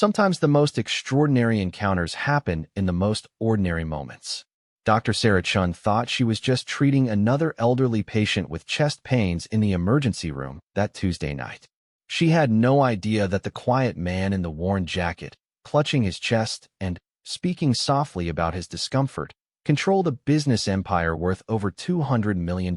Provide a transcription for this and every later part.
Sometimes the most extraordinary encounters happen in the most ordinary moments. Dr. Sarah Chun thought she was just treating another elderly patient with chest pains in the emergency room that Tuesday night. She had no idea that the quiet man in the worn jacket, clutching his chest and speaking softly about his discomfort, controlled a business empire worth over $200 million.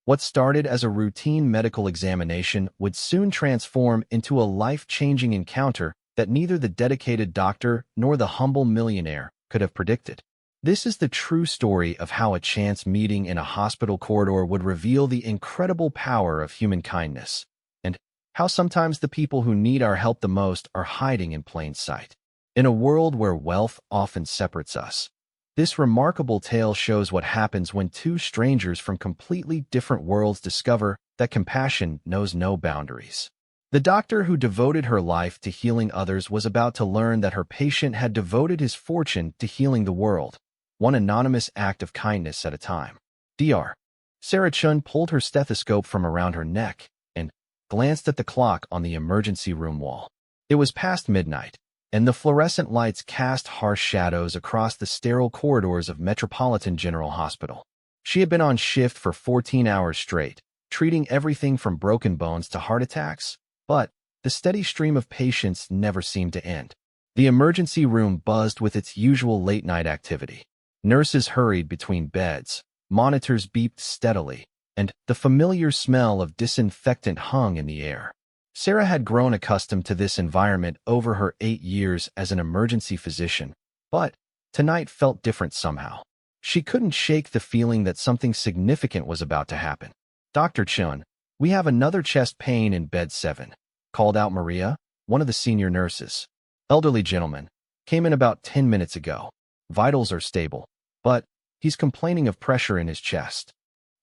What started as a routine medical examination would soon transform into a life-changing encounter that neither the dedicated doctor nor the humble millionaire could have predicted. This is the true story of how a chance meeting in a hospital corridor would reveal the incredible power of human kindness, and how sometimes the people who need our help the most are hiding in plain sight. In a world where wealth often separates us, this remarkable tale shows what happens when two strangers from completely different worlds discover that compassion knows no boundaries. The doctor who devoted her life to healing others was about to learn that her patient had devoted his fortune to healing the world, one anonymous act of kindness at a time. Dr. Sarah Chun pulled her stethoscope from around her neck and glanced at the clock on the emergency room wall. It was past midnight, and the fluorescent lights cast harsh shadows across the sterile corridors of Metropolitan General Hospital. She had been on shift for 14 hours straight, treating everything from broken bones to heart attacks, but the steady stream of patients never seemed to end. The emergency room buzzed with its usual late-night activity. Nurses hurried between beds, monitors beeped steadily, and the familiar smell of disinfectant hung in the air. Sarah had grown accustomed to this environment over her 8 years as an emergency physician, but tonight felt different somehow. She couldn't shake the feeling that something significant was about to happen. "Dr. Chun, we have another chest pain in bed 7, called out Maria, one of the senior nurses. "Elderly gentleman. Came in about 10 minutes ago. Vitals are stable, but he's complaining of pressure in his chest."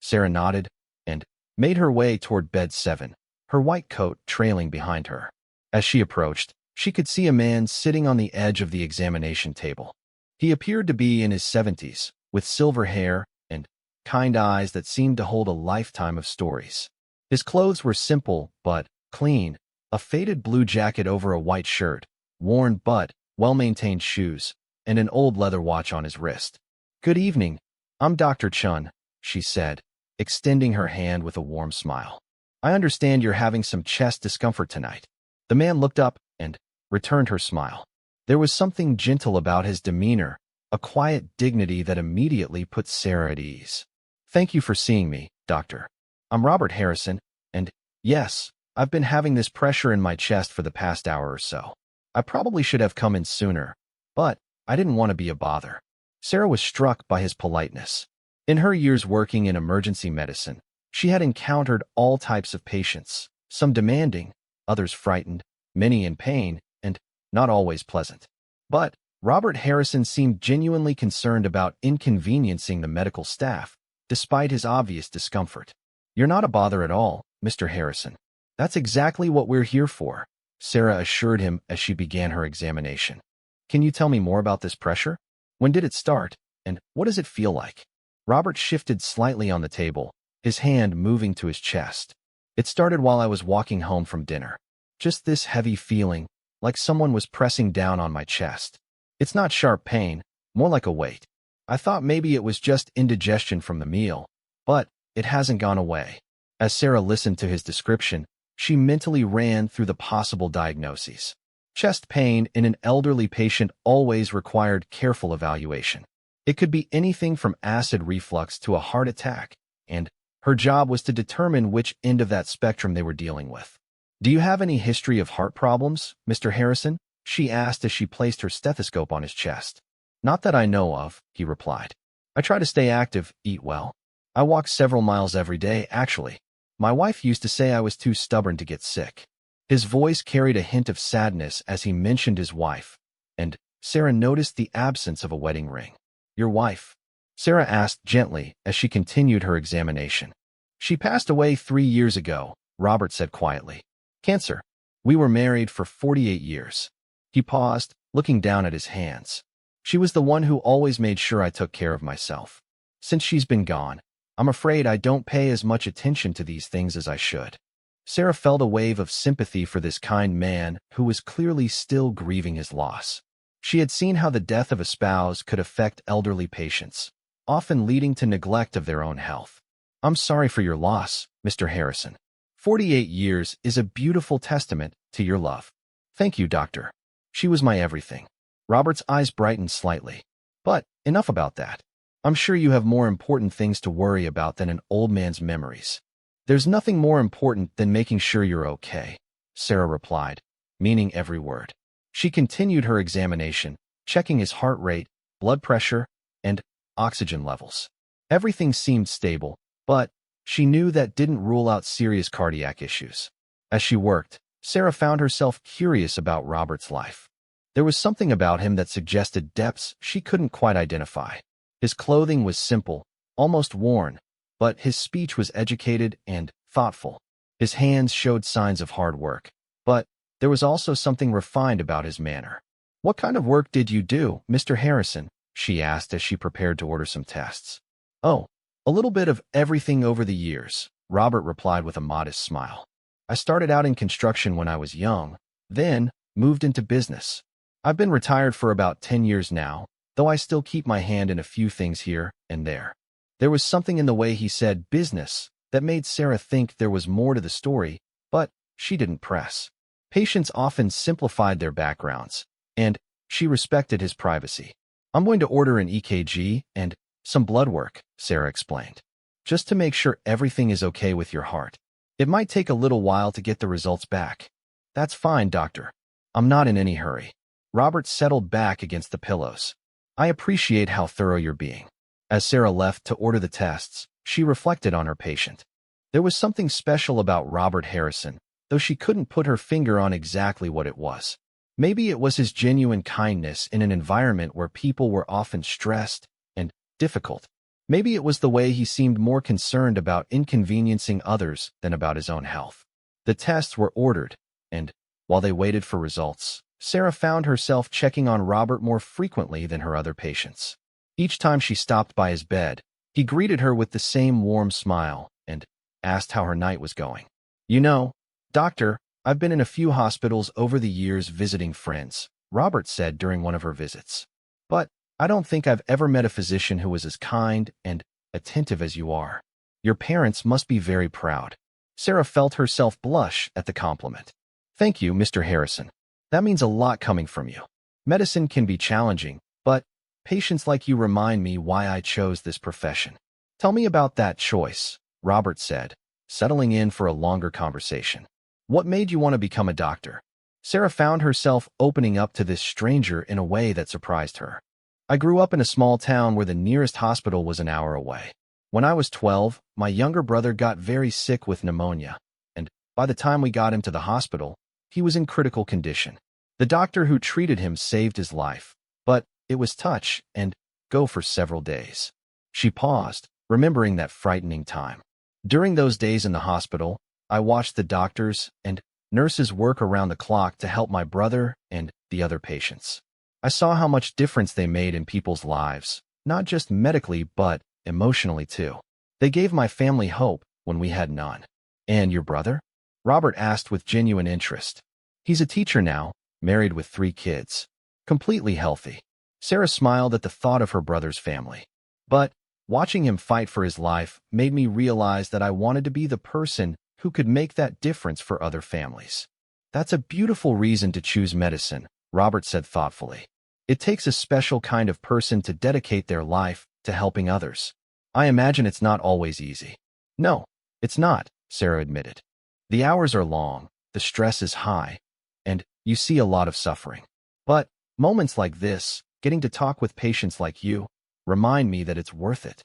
Sarah nodded and made her way toward bed 7, her white coat trailing behind her. As she approached, she could see a man sitting on the edge of the examination table. He appeared to be in his 70s, with silver hair and kind eyes that seemed to hold a lifetime of stories. His clothes were simple but clean, a faded blue jacket over a white shirt, worn but well-maintained shoes, and an old leather watch on his wrist. "Good evening. I'm Dr. Chun," she said, extending her hand with a warm smile. "I understand you're having some chest discomfort tonight." The man looked up and returned her smile. There was something gentle about his demeanor, a quiet dignity that immediately put Sarah at ease. "Thank you for seeing me, Doctor. I'm Robert Harrison, and yes, I've been having this pressure in my chest for the past hour or so. I probably should have come in sooner, but I didn't want to be a bother." Sarah was struck by his politeness. In her years working in emergency medicine, she had encountered all types of patients, some demanding, others frightened, many in pain, and not always pleasant. But Robert Harrison seemed genuinely concerned about inconveniencing the medical staff, despite his obvious discomfort. "You're not a bother at all, Mr. Harrison. That's exactly what we're here for," Sarah assured him as she began her examination. "Can you tell me more about this pressure? When did it start, and what does it feel like?" Robert shifted slightly on the table, his hand moving to his chest. "It started while I was walking home from dinner. Just this heavy feeling, like someone was pressing down on my chest. It's not sharp pain, more like a weight. I thought maybe it was just indigestion from the meal, but it hasn't gone away." As Sarah listened to his description, she mentally ran through the possible diagnoses. Chest pain in an elderly patient always required careful evaluation. It could be anything from acid reflux to a heart attack, and her job was to determine which end of that spectrum they were dealing with. "Do you have any history of heart problems, Mr. Harrison?" she asked as she placed her stethoscope on his chest. "Not that I know of," he replied. "I try to stay active, eat well. I walk several miles every day, actually. My wife used to say I was too stubborn to get sick." His voice carried a hint of sadness as he mentioned his wife, and Sarah noticed the absence of a wedding ring. "Your wife?" Sarah asked gently as she continued her examination. "She passed away 3 years ago," Robert said quietly. "Cancer. We were married for 48 years. He paused, looking down at his hands. "She was the one who always made sure I took care of myself. Since she's been gone, I'm afraid I don't pay as much attention to these things as I should." Sarah felt a wave of sympathy for this kind man who was clearly still grieving his loss. She had seen how the death of a spouse could affect elderly patients, often leading to neglect of their own health. "I'm sorry for your loss, Mr. Harrison. 48 years is a beautiful testament to your love." "Thank you, doctor. She was my everything." Robert's eyes brightened slightly. "But enough about that. I'm sure you have more important things to worry about than an old man's memories." "There's nothing more important than making sure you're okay," Sarah replied, meaning every word. She continued her examination, checking his heart rate, blood pressure, and oxygen levels. Everything seemed stable, but she knew that didn't rule out serious cardiac issues. As she worked, Sarah found herself curious about Robert's life. There was something about him that suggested depths she couldn't quite identify. His clothing was simple, almost worn, but his speech was educated and thoughtful. His hands showed signs of hard work, but there was also something refined about his manner. "What kind of work did you do, Mr. Harrison?" she asked as she prepared to order some tests. "Oh, a little bit of everything over the years," Robert replied with a modest smile. "I started out in construction when I was young, then moved into business. I've been retired for about 10 years now, though I still keep my hand in a few things here and there." There was something in the way he said business that made Sarah think there was more to the story, but she didn't press. Patients often simplified their backgrounds, and she respected his privacy. "I'm going to order an EKG and some blood work," Sarah explained, "just to make sure everything is okay with your heart. It might take a little while to get the results back." "That's fine, doctor. I'm not in any hurry." Robert settled back against the pillows. "I appreciate how thorough you're being." As Sarah left to order the tests, she reflected on her patient. There was something special about Robert Harrison, though she couldn't put her finger on exactly what it was. Maybe it was his genuine kindness in an environment where people were often stressed and difficult. Maybe it was the way he seemed more concerned about inconveniencing others than about his own health. The tests were ordered, and while they waited for results, Sarah found herself checking on Robert more frequently than her other patients. Each time she stopped by his bed, he greeted her with the same warm smile and asked how her night was going. "You know, doctor, I've been in a few hospitals over the years visiting friends," Robert said during one of her visits. "But I don't think I've ever met a physician who was as kind and attentive as you are. Your parents must be very proud." Sarah felt herself blush at the compliment. "Thank you, Mr. Harrison. That means a lot coming from you. Medicine can be challenging, but patients like you remind me why I chose this profession." "Tell me about that choice," Robert said, settling in for a longer conversation. "What made you want to become a doctor?" Sarah found herself opening up to this stranger in a way that surprised her. "I grew up in a small town where the nearest hospital was an hour away. When I was 12, my younger brother got very sick with pneumonia, and by the time we got him to the hospital, he was in critical condition. The doctor who treated him saved his life, but it was touch and go for several days." She paused, remembering that frightening time. "During those days in the hospital, I watched the doctors and nurses work around the clock to help my brother and the other patients. I saw how much difference they made in people's lives, not just medically but emotionally too. They gave my family hope when we had none." "And your brother?" Robert asked with genuine interest. "He's a teacher now, married with 3 kids. Completely healthy." Sarah smiled at the thought of her brother's family. "But watching him fight for his life made me realize that I wanted to be the person who could make that difference for other families." "That's a beautiful reason to choose medicine," Robert said thoughtfully. "It takes a special kind of person to dedicate their life to helping others. I imagine it's not always easy." "No, it's not," Sarah admitted. "The hours are long, the stress is high, and you see a lot of suffering. But moments like this, getting to talk with patients like you, remind me that it's worth it."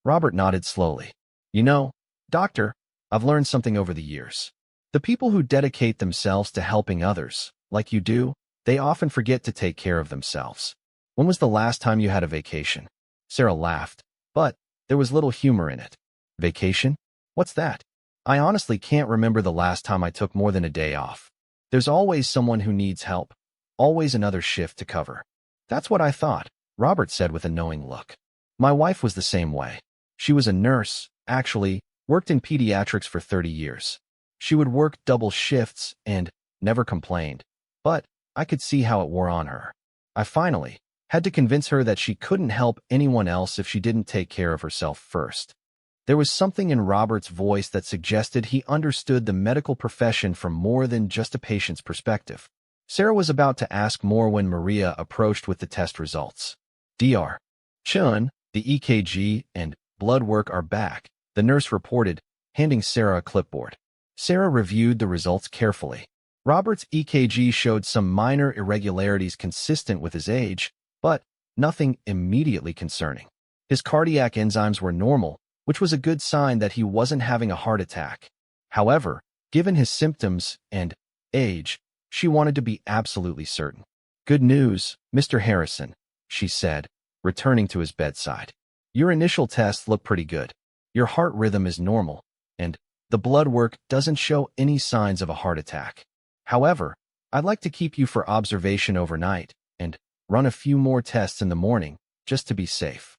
Robert nodded slowly. "You know, doctor, I've learned something over the years. The people who dedicate themselves to helping others, like you do, they often forget to take care of themselves. When was the last time you had a vacation?" Sarah laughed, but there was little humor in it. "Vacation? What's that?" "I honestly can't remember the last time I took more than a day off. There's always someone who needs help, always another shift to cover." "That's what I thought," Robert said with a knowing look. "My wife was the same way. She was a nurse, actually, worked in pediatrics for 30 years. She would work double shifts and never complained, but I could see how it wore on her. I finally had to convince her that she couldn't help anyone else if she didn't take care of herself first. There was something in Robert's voice that suggested he understood the medical profession from more than just a patient's perspective. Sarah was about to ask more when Maria approached with the test results. Dr. Chun, the EKG and blood work are back, the nurse reported, handing Sarah a clipboard. Sarah reviewed the results carefully. Robert's EKG showed some minor irregularities consistent with his age, but nothing immediately concerning. His cardiac enzymes were normal, which was a good sign that he wasn't having a heart attack. However, given his symptoms and age, she wanted to be absolutely certain. "Good news, Mr. Harrison," she said, returning to his bedside. "Your initial tests look pretty good. Your heart rhythm is normal, and the blood work doesn't show any signs of a heart attack. However, I'd like to keep you for observation overnight and run a few more tests in the morning, just to be safe."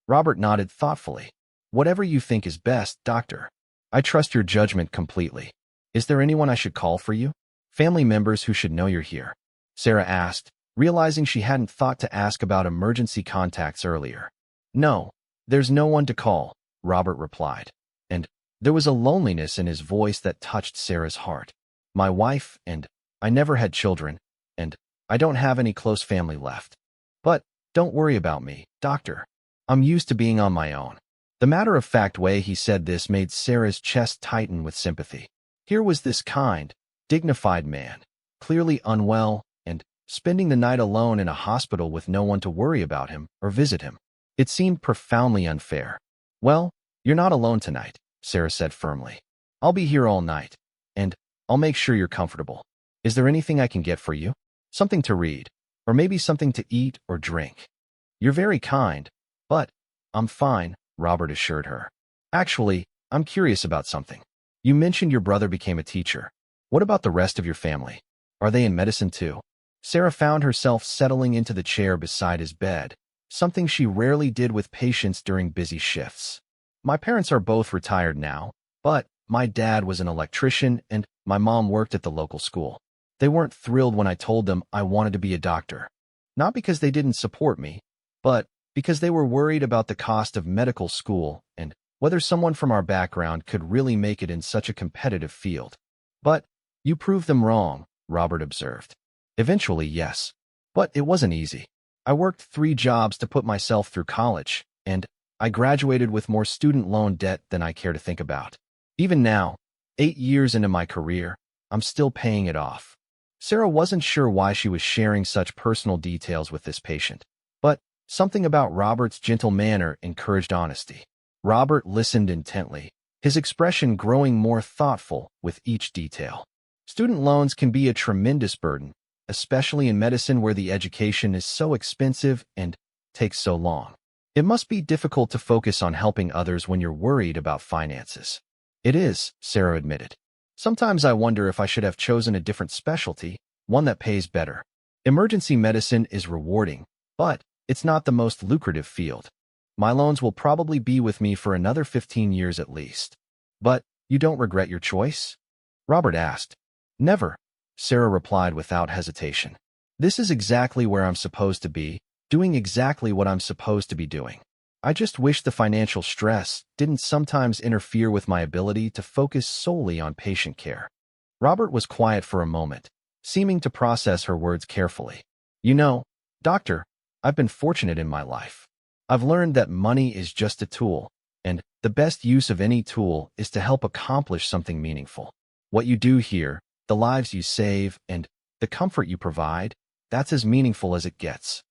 Robert nodded thoughtfully. "Whatever you think is best, doctor. I trust your judgment completely. Is there anyone I should call for you? Family members who should know you're here?" Sarah asked, realizing she hadn't thought to ask about emergency contacts earlier. "No, there's no one to call," Robert replied, and there was a loneliness in his voice that touched Sarah's heart. "My wife and I never had children, and I don't have any close family left. But don't worry about me, doctor. I'm used to being on my own." The matter-of-fact way he said this made Sarah's chest tighten with sympathy. Here was this kind, dignified man, clearly unwell, and spending the night alone in a hospital with no one to worry about him or visit him. It seemed profoundly unfair. "Well, you're not alone tonight," Sarah said firmly. "I'll be here all night, and I'll make sure you're comfortable. Is there anything I can get for you? Something to read, or maybe something to eat or drink?" "You're very kind, but I'm fine," Robert assured her. "Actually, I'm curious about something. You mentioned your brother became a teacher. What about the rest of your family? Are they in medicine too?" Sarah found herself settling into the chair beside his bed, something she rarely did with patients during busy shifts. "My parents are both retired now, but my dad was an electrician and my mom worked at the local school. They weren't thrilled when I told them I wanted to be a doctor. Not because they didn't support me, but because they were worried about the cost of medical school and whether someone from our background could really make it in such a competitive field." "But you proved them wrong," Robert observed. "Eventually, yes. But it wasn't easy. I worked 3 jobs to put myself through college, and I graduated with more student loan debt than I care to think about. Even now, 8 years into my career, I'm still paying it off." Sarah wasn't sure why she was sharing such personal details with this patient, but something about Robert's gentle manner encouraged honesty. Robert listened intently, his expression growing more thoughtful with each detail. Student loans can be a tremendous burden, especially in medicine where the education is so expensive and takes so long. It must be difficult to focus on helping others when you're worried about finances. "It is," Sarah admitted. "Sometimes I wonder if I should have chosen a different specialty, one that pays better. Emergency medicine is rewarding, but it's not the most lucrative field. My loans will probably be with me for another 15 years at least." "But you don't regret your choice?" Robert asked. "Never," Sarah replied without hesitation. "This is exactly where I'm supposed to be, doing exactly what I'm supposed to be doing. I just wish the financial stress didn't sometimes interfere with my ability to focus solely on patient care." Robert was quiet for a moment, seeming to process her words carefully. "You know, doctor, I've been fortunate in my life. I've learned that money is just a tool, and the best use of any tool is to help accomplish something meaningful. What you do here, the lives you save, and the comfort you provide, that's as meaningful as it gets."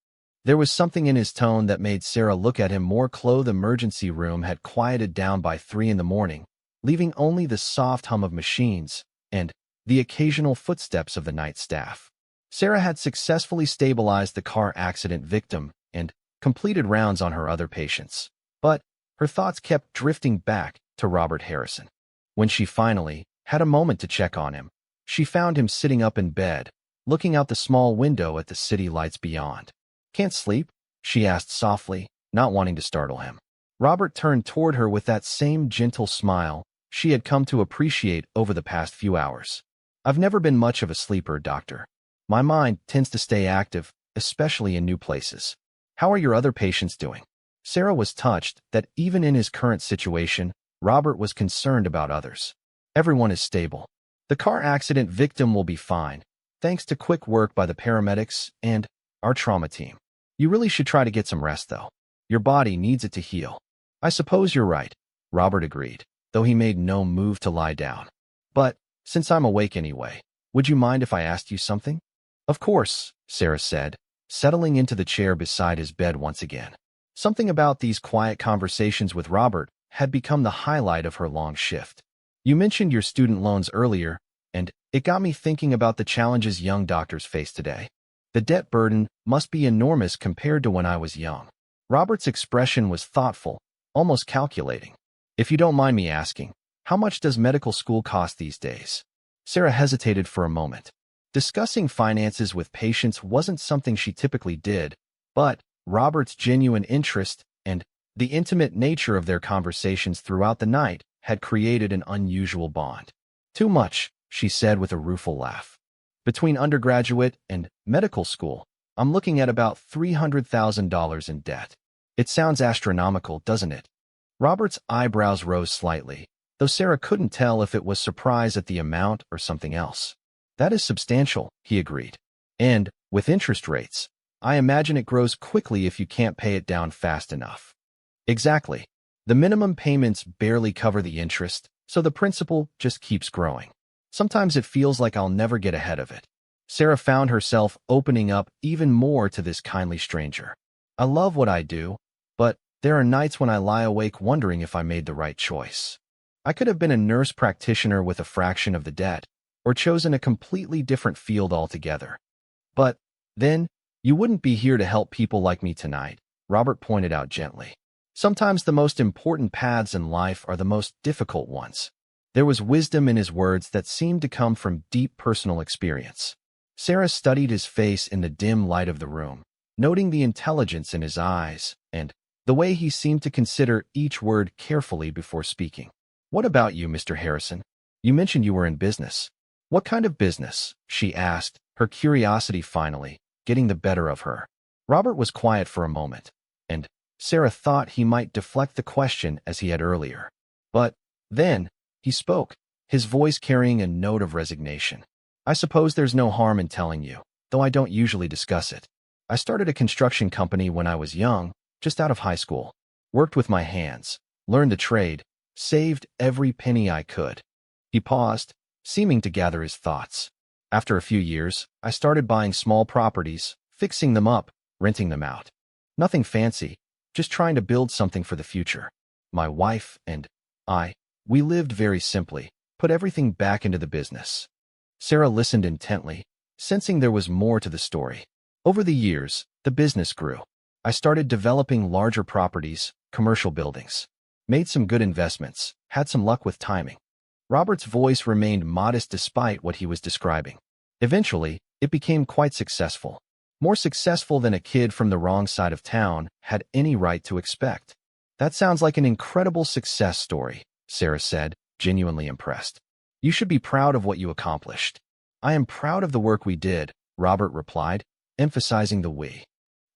There was something in his tone that made Sarah look at him more clothed. The emergency room had quieted down by 3 in the morning, leaving only the soft hum of machines and the occasional footsteps of the night staff. Sarah had successfully stabilized the car accident victim and completed rounds on her other patients, but her thoughts kept drifting back to Robert Harrison. When she finally had a moment to check on him, she found him sitting up in bed, looking out the small window at the city lights beyond. "Can't sleep?" she asked softly, not wanting to startle him. Robert turned toward her with that same gentle smile, she had come to appreciate over the past few hours. I've never been much of a sleeper, doctor. My mind tends to stay active, especially in new places. How are your other patients doing? Sarah was touched that even in his current situation, Robert was concerned about others. Everyone is stable. The car accident victim will be fine, thanks to quick work by the paramedics and our trauma team. You really should try to get some rest, though. Your body needs it to heal. I suppose you're right, Robert agreed, though he made no move to lie down. But, since I'm awake anyway, would you mind if I asked you something? Of course, Sarah said, settling into the chair beside his bed once again. Something about these quiet conversations with Robert had become the highlight of her long shift. You mentioned your student loans earlier, and it got me thinking about the challenges young doctors face today. The debt burden must be enormous compared to when I was young. Robert's expression was thoughtful, almost calculating. If you don't mind me asking, how much does medical school cost these days? Sarah hesitated for a moment. Discussing finances with patients wasn't something she typically did, but Robert's genuine interest and the intimate nature of their conversations throughout the night had created an unusual bond. Too much, she said with a rueful laugh. Between undergraduate and medical school, I'm looking at about $300,000 in debt. It sounds astronomical, doesn't it? Robert's eyebrows rose slightly, though Sarah couldn't tell if it was surprise at the amount or something else. That is substantial, he agreed. And, with interest rates, I imagine it grows quickly if you can't pay it down fast enough. Exactly. The minimum payments barely cover the interest, so the principal just keeps growing. Sometimes it feels like I'll never get ahead of it. Sarah found herself opening up even more to this kindly stranger. I love what I do, but there are nights when I lie awake wondering if I made the right choice. I could have been a nurse practitioner with a fraction of the debt, or chosen a completely different field altogether. But then, you wouldn't be here to help people like me tonight, Robert pointed out gently. Sometimes the most important paths in life are the most difficult ones. There was wisdom in his words that seemed to come from deep personal experience. Sarah studied his face in the dim light of the room, noting the intelligence in his eyes and the way he seemed to consider each word carefully before speaking. What about you, Mr. Harrison? You mentioned you were in business. What kind of business? She asked, her curiosity finally getting the better of her. Robert was quiet for a moment, and Sarah thought he might deflect the question as he had earlier. But then he spoke, his voice carrying a note of resignation. I suppose there's no harm in telling you, though I don't usually discuss it. I started a construction company when I was young, just out of high school. Worked with my hands, learned the trade, saved every penny I could. He paused, seeming to gather his thoughts. After a few years, I started buying small properties, fixing them up, renting them out. Nothing fancy, just trying to build something for the future. My wife and we lived very simply, put everything back into the business. Sarah listened intently, sensing there was more to the story. Over the years, the business grew. I started developing larger properties, commercial buildings. Made some good investments, had some luck with timing. Robert's voice remained modest despite what he was describing. Eventually, it became quite successful. More successful than a kid from the wrong side of town had any right to expect. That sounds like an incredible success story, Sarah said, genuinely impressed. You should be proud of what you accomplished. I am proud of the work we did, Robert replied, emphasizing the we.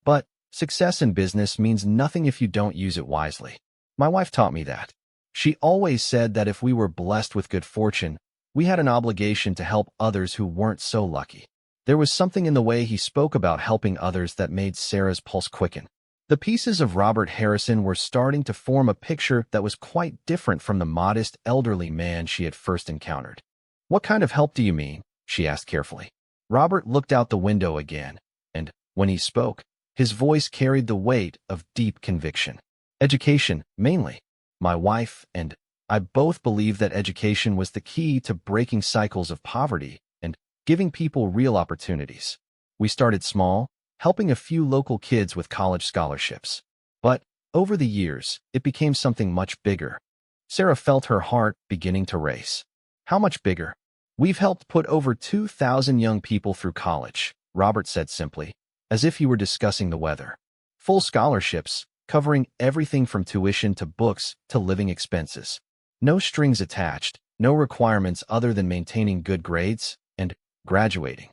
But success in business means nothing if you don't use it wisely. My wife taught me that. She always said that if we were blessed with good fortune, we had an obligation to help others who weren't so lucky. There was something in the way he spoke about helping others that made Sarah's pulse quicken. The pieces of Robert Harrison were starting to form a picture that was quite different from the modest, elderly man she had first encountered. What kind of help do you mean? She asked carefully. Robert looked out the window again, and, when he spoke, his voice carried the weight of deep conviction. Education, mainly. My wife and I both believed that education was the key to breaking cycles of poverty and giving people real opportunities. We started small, helping a few local kids with college scholarships. But, over the years, it became something much bigger. Sarah felt her heart beginning to race. How much bigger? We've helped put over 2,000 young people through college, Robert said simply, as if he were discussing the weather. Full scholarships, covering everything from tuition to books to living expenses. No strings attached, no requirements other than maintaining good grades and graduating.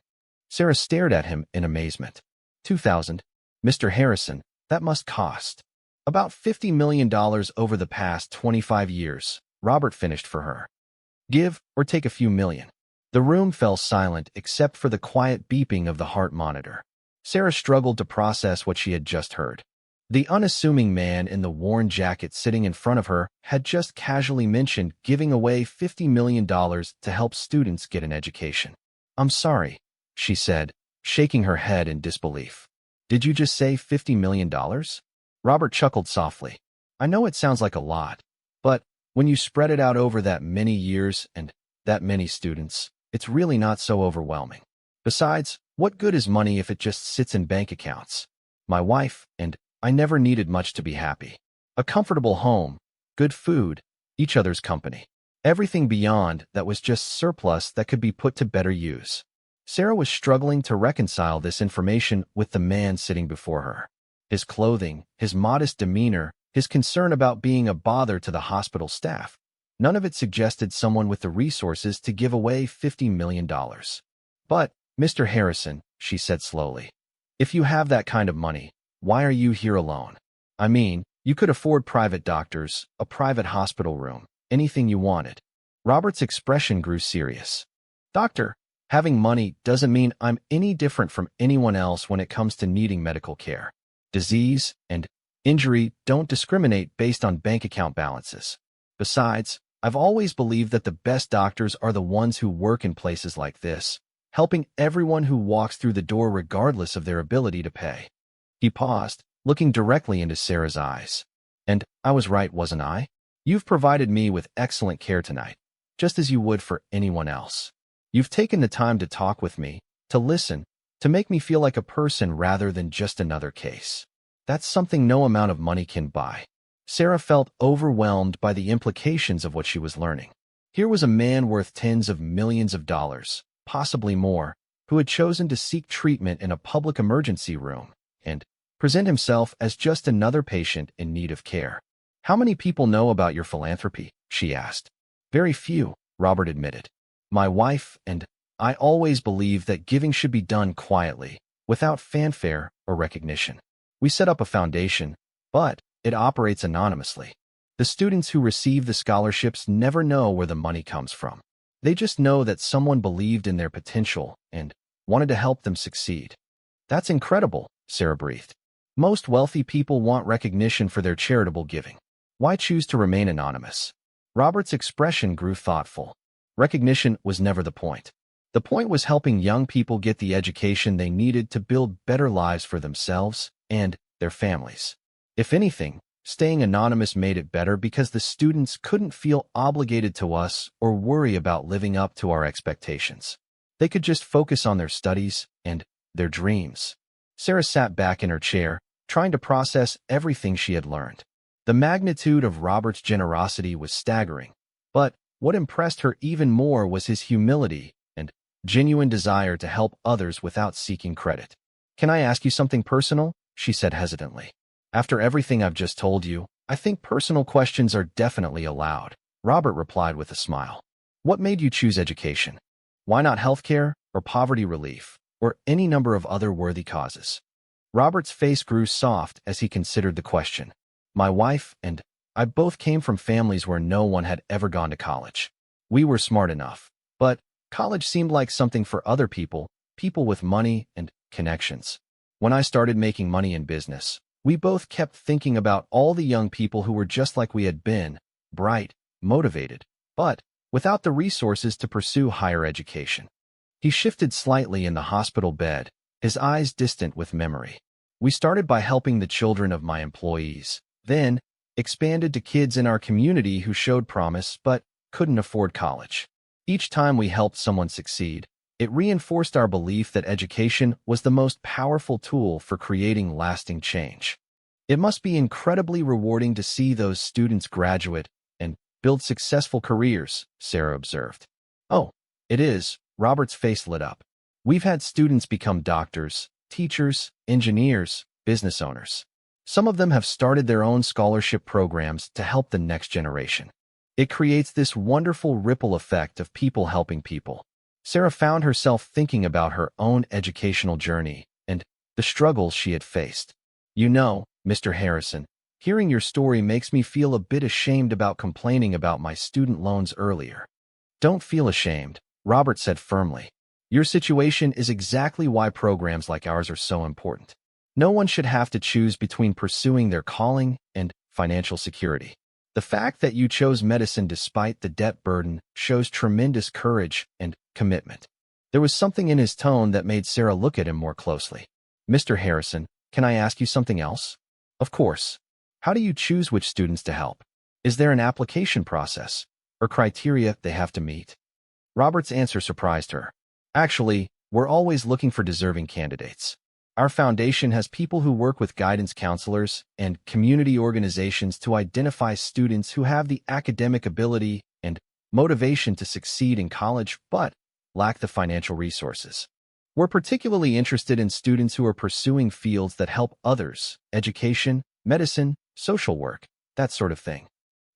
Sarah stared at him in amazement. 2,000. Mr. Harrison, that must cost about $50 million over the past 25 years, Robert finished for her. Give or take a few million. The room fell silent except for the quiet beeping of the heart monitor. Sarah struggled to process what she had just heard. The unassuming man in the worn jacket sitting in front of her had just casually mentioned giving away $50 million to help students get an education. "I'm sorry," she said, shaking her head in disbelief. "Did you just say $50 million? Robert chuckled softly. "I know it sounds like a lot, but when you spread it out over that many years and that many students, it's really not so overwhelming. Besides, what good is money if it just sits in bank accounts? My wife and I never needed much to be happy. A comfortable home, good food, each other's company. Everything beyond that was just surplus that could be put to better use." Sarah was struggling to reconcile this information with the man sitting before her. His clothing, his modest demeanor, his concern about being a bother to the hospital staff. None of it suggested someone with the resources to give away $50 million. "But, Mr. Harrison," she said slowly, "if you have that kind of money, why are you here alone? I mean, you could afford private doctors, a private hospital room, anything you wanted." Robert's expression grew serious. "Doctor, having money doesn't mean I'm any different from anyone else when it comes to needing medical care. Disease and injury don't discriminate based on bank account balances. Besides, I've always believed that the best doctors are the ones who work in places like this, helping everyone who walks through the door regardless of their ability to pay." He paused, looking directly into Sarah's eyes. "And I was right, wasn't I? You've provided me with excellent care tonight, just as you would for anyone else. You've taken the time to talk with me, to listen, to make me feel like a person rather than just another case. That's something no amount of money can buy." Sarah felt overwhelmed by the implications of what she was learning. Here was a man worth tens of millions of dollars, possibly more, who had chosen to seek treatment in a public emergency room and present himself as just another patient in need of care. "How many people know about your philanthropy?" she asked. "Very few," Robert admitted. "My wife and I always believe that giving should be done quietly, without fanfare or recognition. We set up a foundation, but it operates anonymously. The students who receive the scholarships never know where the money comes from. They just know that someone believed in their potential and wanted to help them succeed." "That's incredible," Sarah breathed. "Most wealthy people want recognition for their charitable giving. Why choose to remain anonymous?" Robert's expression grew thoughtful. Recognition was never the point. The point was helping young people get the education they needed to build better lives for themselves and their families. If anything, staying anonymous made it better because the students couldn't feel obligated to us or worry about living up to our expectations. They could just focus on their studies and their dreams. Sarah sat back in her chair, trying to process everything she had learned. The magnitude of Robert's generosity was staggering, but what impressed her even more was his humility and genuine desire to help others without seeking credit. "Can I ask you something personal?" she said hesitantly. "After everything I've just told you, I think personal questions are definitely allowed," Robert replied with a smile. "What made you choose education? Why not healthcare or poverty relief or any number of other worthy causes?" Robert's face grew soft as he considered the question. "My wife and I both came from families where no one had ever gone to college. We were smart enough, but college seemed like something for other people, people with money and connections. When I started making money in business, we both kept thinking about all the young people who were just like we had been, bright, motivated, but without the resources to pursue higher education." He shifted slightly in the hospital bed, his eyes distant with memory. "We started by helping the children of my employees, then expanded to kids in our community who showed promise but couldn't afford college. Each time we helped someone succeed, it reinforced our belief that education was the most powerful tool for creating lasting change. It must be incredibly rewarding to see those students graduate and build successful careers," Sarah observed. "Oh, it is," Robert's face lit up. "We've had students become doctors, teachers, engineers, business owners. Some of them have started their own scholarship programs to help the next generation. It creates this wonderful ripple effect of people helping people. Sarah found herself thinking about her own educational journey and the struggles she had faced. You know, Mr. Harrison, hearing your story makes me feel a bit ashamed about complaining about my student loans earlier. Don't feel ashamed, Robert said firmly. Your situation is exactly why programs like ours are so important. No one should have to choose between pursuing their calling and financial security. The fact that you chose medicine despite the debt burden shows tremendous courage and commitment. There was something in his tone that made Sarah look at him more closely. Mr. Harrison, can I ask you something else? Of course. How do you choose which students to help? Is there an application process or criteria they have to meet? Robert's answer surprised her. Actually, we're always looking for deserving candidates. Our foundation has people who work with guidance counselors and community organizations to identify students who have the academic ability and motivation to succeed in college but lack the financial resources. We're particularly interested in students who are pursuing fields that help others, education, medicine, social work, that sort of thing.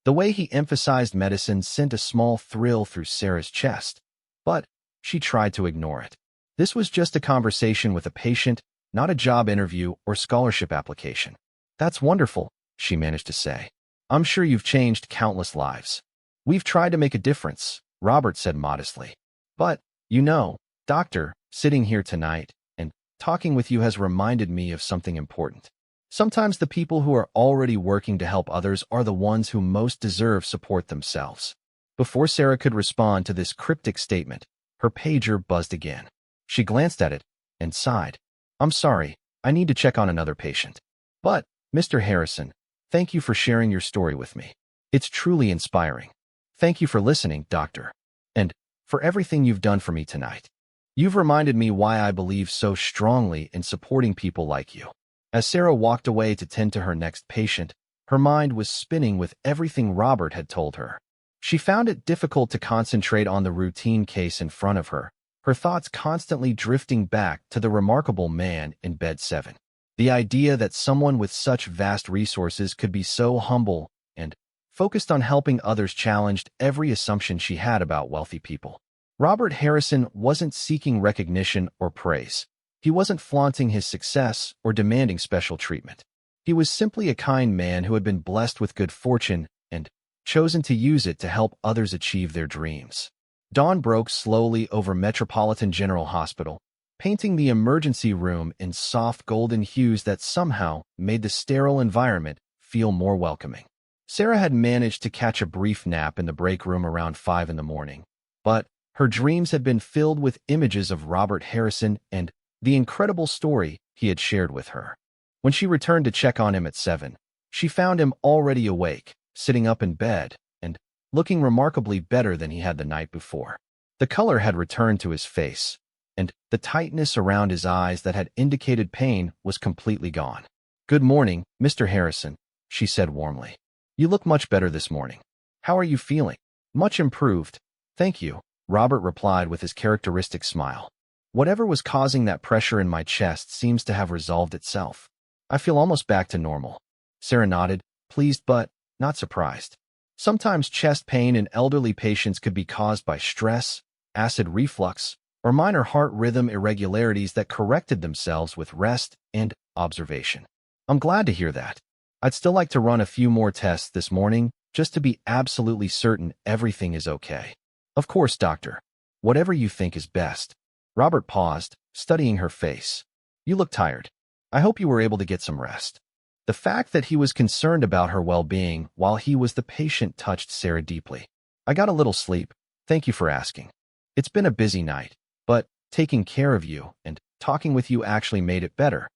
The way he emphasized medicine sent a small thrill through Sarah's chest, but she tried to ignore it. This was just a conversation with a patient, not a job interview or scholarship application. That's wonderful, she managed to say. I'm sure you've changed countless lives. We've tried to make a difference, Robert said modestly. But, you know, doctor, sitting here tonight and talking with you has reminded me of something important. Sometimes the people who are already working to help others are the ones who most deserve support themselves. Before Sarah could respond to this cryptic statement, her pager buzzed again. She glanced at it and sighed. I'm sorry, I need to check on another patient. But, Mr. Harrison, thank you for sharing your story with me. It's truly inspiring. Thank you for listening, doctor. And for everything you've done for me tonight. You've reminded me why I believe so strongly in supporting people like you. As Sarah walked away to tend to her next patient, her mind was spinning with everything Robert had told her. She found it difficult to concentrate on the routine case in front of her, her thoughts constantly drifting back to the remarkable man in bed 7. The idea that someone with such vast resources could be so humble and focused on helping others challenged every assumption she had about wealthy people. Robert Harrison wasn't seeking recognition or praise. He wasn't flaunting his success or demanding special treatment. He was simply a kind man who had been blessed with good fortune and chosen to use it to help others achieve their dreams. Dawn broke slowly over Metropolitan General Hospital, painting the emergency room in soft golden hues that somehow made the sterile environment feel more welcoming. Sarah had managed to catch a brief nap in the break room around 5 in the morning, but her dreams had been filled with images of Robert Harrison and the incredible story he had shared with her. When she returned to check on him at 7, she found him already awake, sitting up in bed, and looking remarkably better than he had the night before. The color had returned to his face, and the tightness around his eyes that had indicated pain was completely gone. Good morning, Mr. Harrison, she said warmly. You look much better this morning. How are you feeling? Much improved. Thank you, Robert replied with his characteristic smile. Whatever was causing that pressure in my chest seems to have resolved itself. I feel almost back to normal. Sarah nodded, pleased but not surprised. Sometimes chest pain in elderly patients could be caused by stress, acid reflux, or minor heart rhythm irregularities that corrected themselves with rest and observation. I'm glad to hear that. I'd still like to run a few more tests this morning just to be absolutely certain everything is okay. Of course, doctor. Whatever you think is best. Robert paused, studying her face. You look tired. I hope you were able to get some rest. The fact that he was concerned about her well-being while he was the patient touched Sarah deeply. I got a little sleep. Thank you for asking. It's been a busy night, but taking care of you and talking with you actually made it better.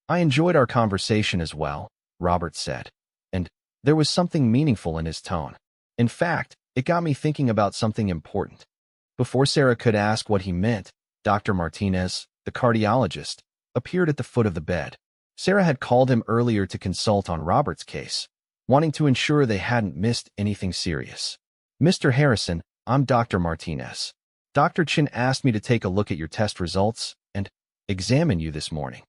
I enjoyed our conversation as well, Robert said, and there was something meaningful in his tone. In fact, it got me thinking about something important. Before Sarah could ask what he meant, Dr. Martinez, the cardiologist, appeared at the foot of the bed. Sarah had called him earlier to consult on Robert's case, wanting to ensure they hadn't missed anything serious. Mr. Harrison, I'm Dr. Martinez. Dr. Chin asked me to take a look at your test results and examine you this morning.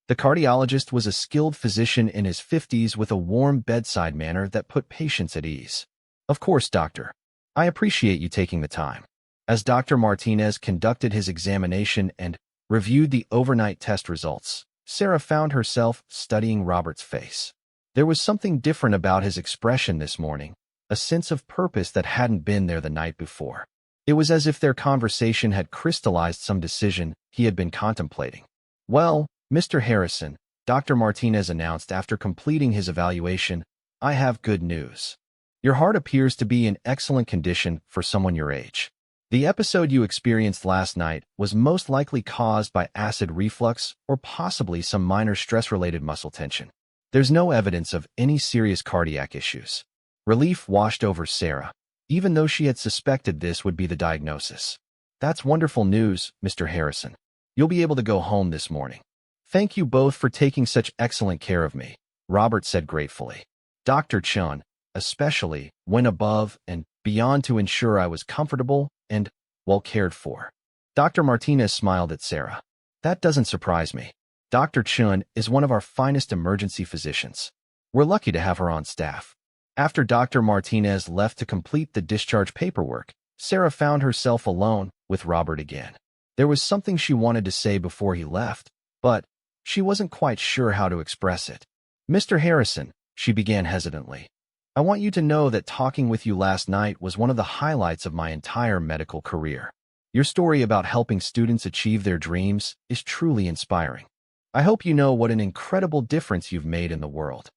The cardiologist was a skilled physician in his 50s with a warm bedside manner that put patients at ease. Of course, doctor. I appreciate you taking the time. As Dr. Martinez conducted his examination and reviewed the overnight test results, Sarah found herself studying Robert's face. There was something different about his expression this morning, a sense of purpose that hadn't been there the night before. It was as if their conversation had crystallized some decision he had been contemplating. "Well, Mr. Harrison," Dr. Martinez announced after completing his evaluation, "I have good news. Your heart appears to be in excellent condition for someone your age. The episode you experienced last night was most likely caused by acid reflux or possibly some minor stress-related muscle tension. There's no evidence of any serious cardiac issues." Relief washed over Sarah, even though she had suspected this would be the diagnosis. "That's wonderful news, Mr. Harrison. You'll be able to go home this morning." "Thank you both for taking such excellent care of me," Robert said gratefully. "Dr. Chun, especially, went above and beyond to ensure I was comfortable and well cared for." Dr. Martinez smiled at Sarah. "That doesn't surprise me. Dr. Chun is one of our finest emergency physicians. We're lucky to have her on staff." After Dr. Martinez left to complete the discharge paperwork, Sarah found herself alone with Robert again. There was something she wanted to say before he left, but she wasn't quite sure how to express it. "Mr. Harrison," she began hesitantly, "I want you to know that talking with you last night was one of the highlights of my entire medical career. Your story about helping students achieve their dreams is truly inspiring. I hope you know what an incredible difference you've made in the world."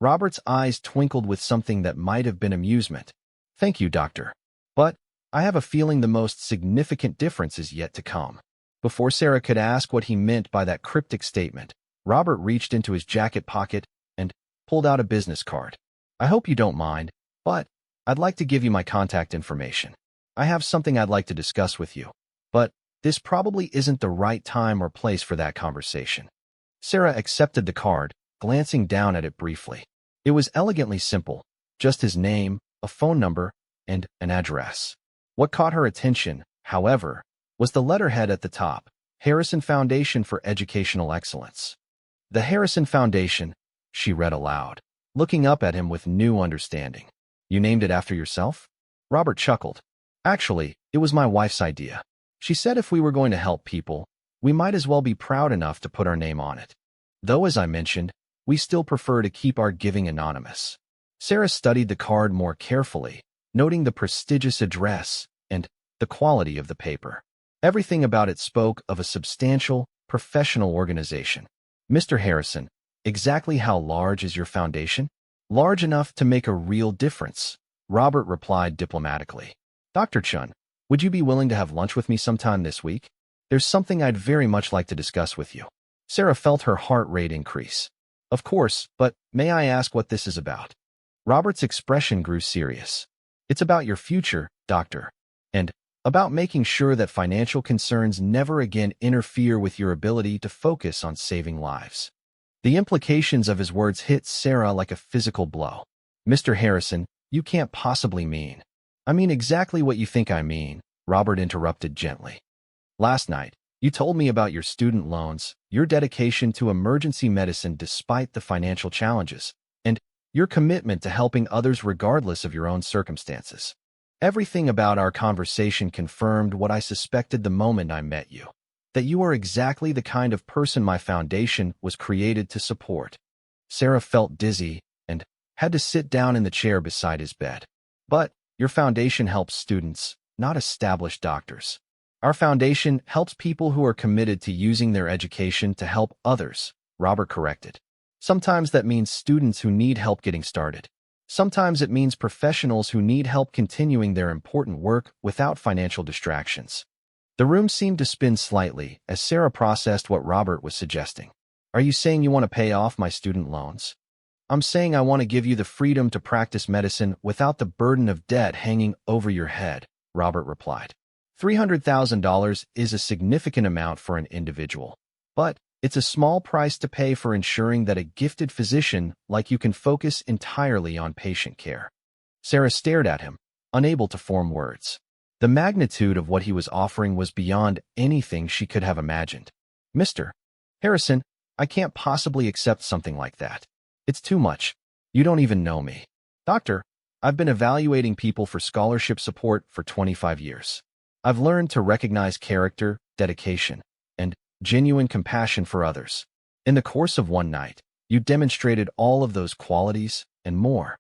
Robert's eyes twinkled with something that might have been amusement. "Thank you, doctor. But I have a feeling the most significant difference is yet to come." Before Sarah could ask what he meant by that cryptic statement, Robert reached into his jacket pocket and pulled out a business card. "I hope you don't mind, but I'd like to give you my contact information. I have something I'd like to discuss with you, but this probably isn't the right time or place for that conversation." Sarah accepted the card, glancing down at it briefly. It was elegantly simple, just his name, a phone number, and an address. What caught her attention, however, was the letterhead at the top, Harrison Foundation for Educational Excellence. "The Harrison Foundation," she read aloud, looking up at him with new understanding. "You named it after yourself?" Robert chuckled. "Actually, it was my wife's idea. She said if we were going to help people, we might as well be proud enough to put our name on it. Though, as I mentioned, we still prefer to keep our giving anonymous." Sarah studied the card more carefully, noting the prestigious address and the quality of the paper. Everything about it spoke of a substantial, professional organization. "Mr. Harrison, exactly how large is your foundation?" "Large enough to make a real difference," Robert replied diplomatically. "Dr. Chun, would you be willing to have lunch with me sometime this week? There's something I'd very much like to discuss with you." Sarah felt her heart rate increase. "Of course, but may I ask what this is about?" Robert's expression grew serious. "It's about your future, doctor, and about making sure that financial concerns never again interfere with your ability to focus on saving lives." The implications of his words hit Sarah like a physical blow. "Mr. Harrison, you can't possibly mean—" "I mean exactly what you think I mean," Robert interrupted gently. "Last night, you told me about your student loans, your dedication to emergency medicine despite the financial challenges, and your commitment to helping others regardless of your own circumstances. Everything about our conversation confirmed what I suspected the moment I met you, that you are exactly the kind of person my foundation was created to support." Sarah felt dizzy and had to sit down in the chair beside his bed. "But your foundation helps students, not established doctors." "Our foundation helps people who are committed to using their education to help others," Robert corrected. "Sometimes that means students who need help getting started. Sometimes it means professionals who need help continuing their important work without financial distractions." The room seemed to spin slightly as Sarah processed what Robert was suggesting. "Are you saying you want to pay off my student loans?" "I'm saying I want to give you the freedom to practice medicine without the burden of debt hanging over your head," Robert replied. $300,000 is a significant amount for an individual, but it's a small price to pay for ensuring that a gifted physician like you can focus entirely on patient care. Sarah stared at him, unable to form words. The magnitude of what he was offering was beyond anything she could have imagined. "Mr. Harrison, I can't possibly accept something like that. It's too much. You don't even know me." "Doctor, I've been evaluating people for scholarship support for 25 years. I've learned to recognize character, dedication, and genuine compassion for others. In the course of one night, you demonstrated all of those qualities and more.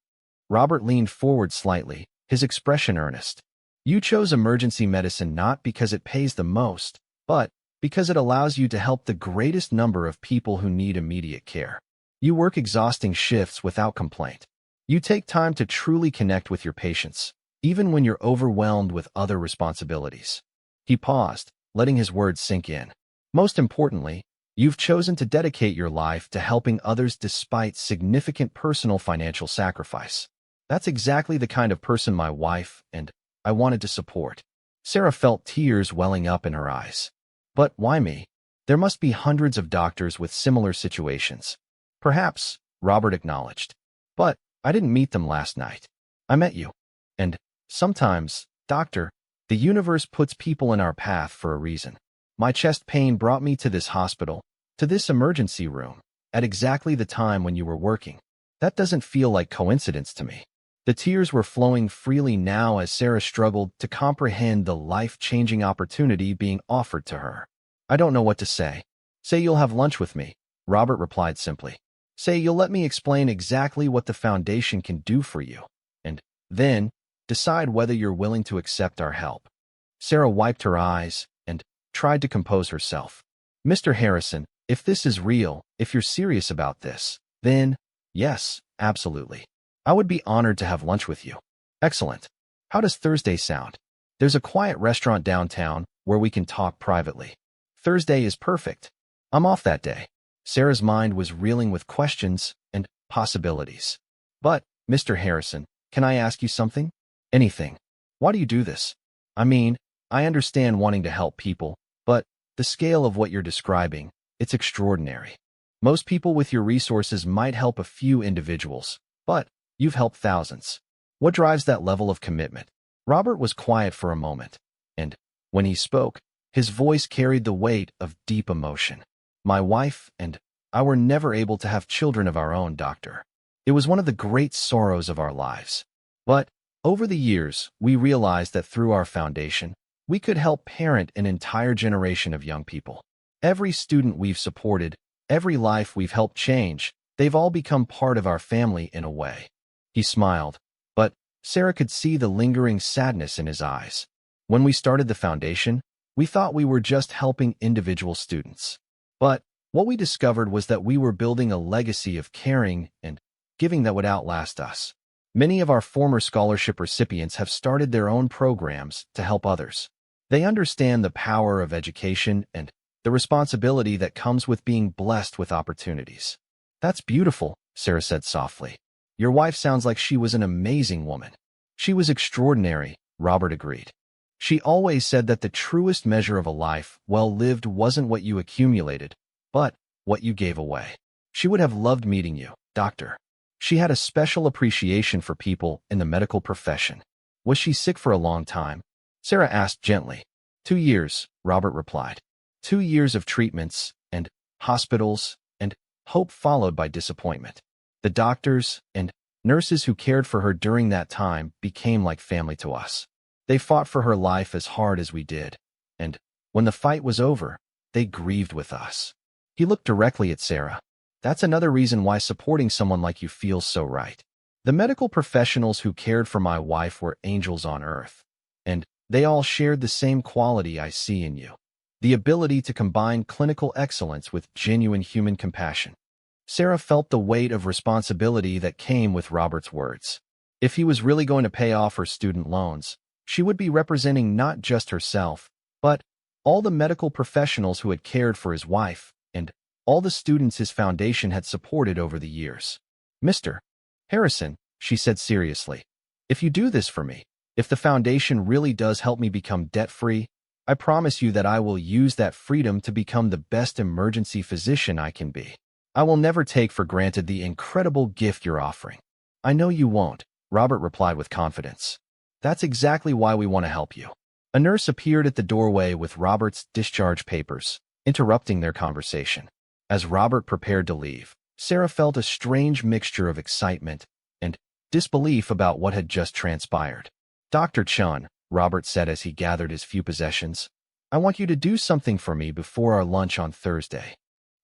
Robert leaned forward slightly, his expression earnest. You chose emergency medicine not because it pays the most, but because it allows you to help the greatest number of people who need immediate care. You work exhausting shifts without complaint. You take time to truly connect with your patients, even when you're overwhelmed with other responsibilities. He paused, letting his words sink in. Most importantly, you've chosen to dedicate your life to helping others despite significant personal financial sacrifice. That's exactly the kind of person my wife and I wanted to support. Sarah felt tears welling up in her eyes. But why me? There must be hundreds of doctors with similar situations. Perhaps, Robert acknowledged. But I didn't meet them last night. I met you. And sometimes, doctor, the universe puts people in our path for a reason. My chest pain brought me to this hospital, to this emergency room, at exactly the time when you were working. That doesn't feel like coincidence to me. The tears were flowing freely now as Sarah struggled to comprehend the life-changing opportunity being offered to her. I don't know what to say. Say you'll have lunch with me, Robert replied simply. Say you'll let me explain exactly what the foundation can do for you, and then decide whether you're willing to accept our help. Sarah wiped her eyes and tried to compose herself. Mr. Harrison, if this is real, if you're serious about this, then yes, absolutely. I would be honored to have lunch with you. Excellent. How does Thursday sound? There's a quiet restaurant downtown where we can talk privately. Thursday is perfect. I'm off that day. Sarah's mind was reeling with questions and possibilities. But, Mr. Harrison, can I ask you something? Anything. Why do you do this? I mean, I understand wanting to help people, but the scale of what you're describing, it's extraordinary. Most people with your resources might help a few individuals, but you've helped thousands. What drives that level of commitment? Robert was quiet for a moment, and when he spoke, his voice carried the weight of deep emotion. My wife and I were never able to have children of our own, doctor. It was one of the great sorrows of our lives. But over the years, we realized that through our foundation, we could help parent an entire generation of young people. Every student we've supported, every life we've helped change, they've all become part of our family in a way. He smiled, but Sarah could see the lingering sadness in his eyes. When we started the foundation, we thought we were just helping individual students. But what we discovered was that we were building a legacy of caring and giving that would outlast us. Many of our former scholarship recipients have started their own programs to help others. They understand the power of education and the responsibility that comes with being blessed with opportunities. That's beautiful, Sarah said softly. Your wife sounds like she was an amazing woman. She was extraordinary, Robert agreed. She always said that the truest measure of a life well lived wasn't what you accumulated, but what you gave away. She would have loved meeting you, doctor. She had a special appreciation for people in the medical profession. Was she sick for a long time? Sarah asked gently. 2 years, Robert replied. 2 years of treatments and hospitals and hope followed by disappointment. The doctors and nurses who cared for her during that time became like family to us. They fought for her life as hard as we did, and when the fight was over, they grieved with us. He looked directly at Sarah. That's another reason why supporting someone like you feels so right. The medical professionals who cared for my wife were angels on earth, and they all shared the same quality I see in you. The ability to combine clinical excellence with genuine human compassion. Sarah felt the weight of responsibility that came with Robert's words. If he was really going to pay off her student loans, she would be representing not just herself, but all the medical professionals who had cared for his wife and all the students his foundation had supported over the years. Mr. Harrison, she said seriously, if you do this for me, if the foundation really does help me become debt-free, I promise you that I will use that freedom to become the best emergency physician I can be. I will never take for granted the incredible gift you're offering. I know you won't, Robert replied with confidence. That's exactly why we want to help you. A nurse appeared at the doorway with Robert's discharge papers, interrupting their conversation. As Robert prepared to leave, Sarah felt a strange mixture of excitement and disbelief about what had just transpired. Dr. Chun, Robert said as he gathered his few possessions, I want you to do something for me before our lunch on Thursday.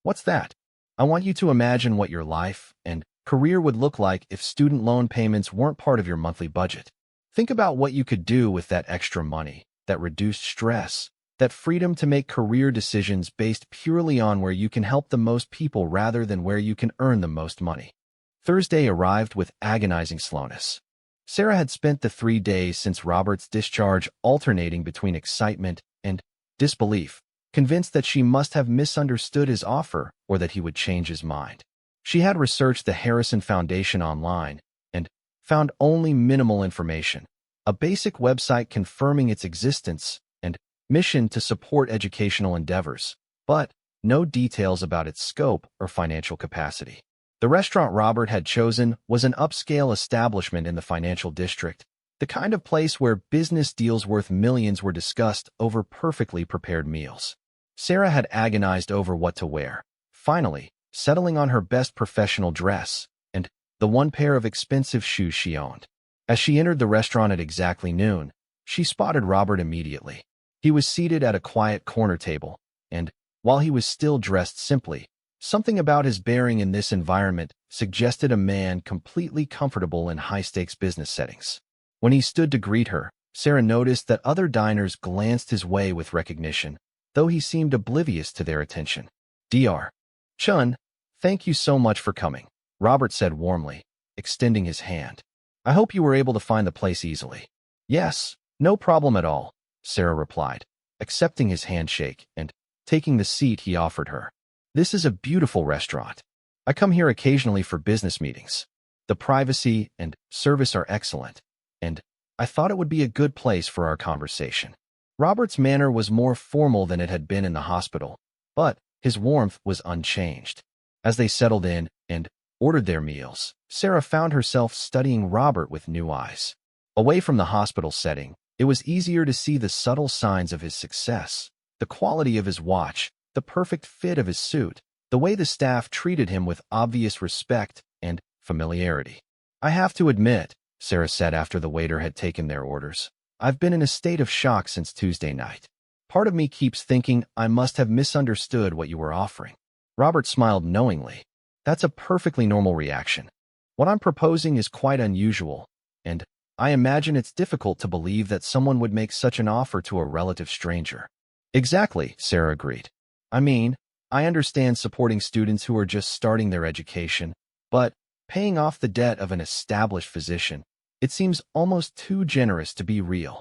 What's that? I want you to imagine what your life and career would look like if student loan payments weren't part of your monthly budget. Think about what you could do with that extra money, that reduced stress, that freedom to make career decisions based purely on where you can help the most people rather than where you can earn the most money. Thursday arrived with agonizing slowness. Sarah had spent the 3 days since Robert's discharge alternating between excitement and disbelief, convinced that she must have misunderstood his offer or that he would change his mind. She had researched the Harrison Foundation online and found only minimal information, a basic website confirming its existence and mission to support educational endeavors, but no details about its scope or financial capacity. The restaurant Robert had chosen was an upscale establishment in the financial district, the kind of place where business deals worth millions were discussed over perfectly prepared meals. Sarah had agonized over what to wear, finally settling on her best professional dress and the one pair of expensive shoes she owned. As she entered the restaurant at exactly noon, she spotted Robert immediately. He was seated at a quiet corner table, and while he was still dressed simply, something about his bearing in this environment suggested a man completely comfortable in high-stakes business settings. When he stood to greet her, Sarah noticed that other diners glanced his way with recognition, though he seemed oblivious to their attention. Dr. Chun, thank you so much for coming, Robert said warmly, extending his hand. I hope you were able to find the place easily. Yes, no problem at all, Sarah replied, accepting his handshake and taking the seat he offered her. This is a beautiful restaurant. I come here occasionally for business meetings. The privacy and service are excellent, and I thought it would be a good place for our conversation. Robert's manner was more formal than it had been in the hospital, but his warmth was unchanged. As they settled in and ordered their meals, Sarah found herself studying Robert with new eyes. Away from the hospital setting, it was easier to see the subtle signs of his success, the quality of his watch, the perfect fit of his suit, the way the staff treated him with obvious respect and familiarity. I have to admit, Sarah said after the waiter had taken their orders, I've been in a state of shock since Tuesday night. Part of me keeps thinking I must have misunderstood what you were offering. Robert smiled knowingly. That's a perfectly normal reaction. What I'm proposing is quite unusual, and I imagine it's difficult to believe that someone would make such an offer to a relative stranger. Exactly, Sarah agreed. I mean, I understand supporting students who are just starting their education, but paying off the debt of an established physician, it seems almost too generous to be real.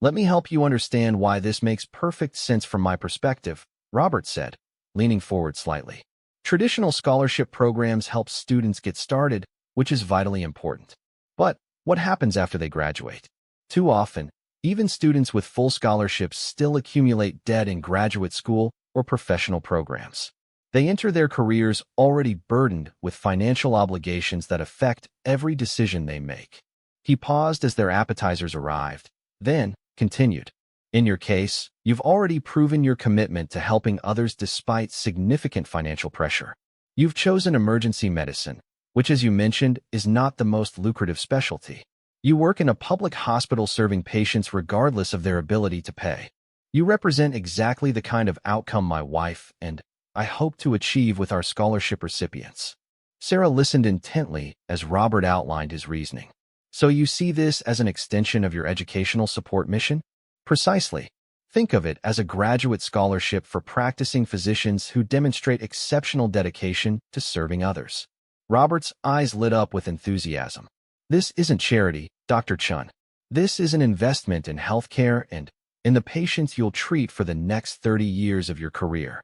Let me help you understand why this makes perfect sense from my perspective, Robert said, leaning forward slightly. Traditional scholarship programs help students get started, which is vitally important. But what happens after they graduate? Too often, even students with full scholarships still accumulate debt in graduate school or professional programs. They enter their careers already burdened with financial obligations that affect every decision they make. He paused as their appetizers arrived, then continued. In your case, you've already proven your commitment to helping others despite significant financial pressure. You've chosen emergency medicine, which, as you mentioned, is not the most lucrative specialty. You work in a public hospital serving patients regardless of their ability to pay. You represent exactly the kind of outcome my wife and I hope to achieve with our scholarship recipients. Sarah listened intently as Robert outlined his reasoning. So you see this as an extension of your educational support mission? Precisely. Think of it as a graduate scholarship for practicing physicians who demonstrate exceptional dedication to serving others. Robert's eyes lit up with enthusiasm. This isn't charity, Dr. Chun. This is an investment in healthcare and in the patients you'll treat for the next 30 years of your career.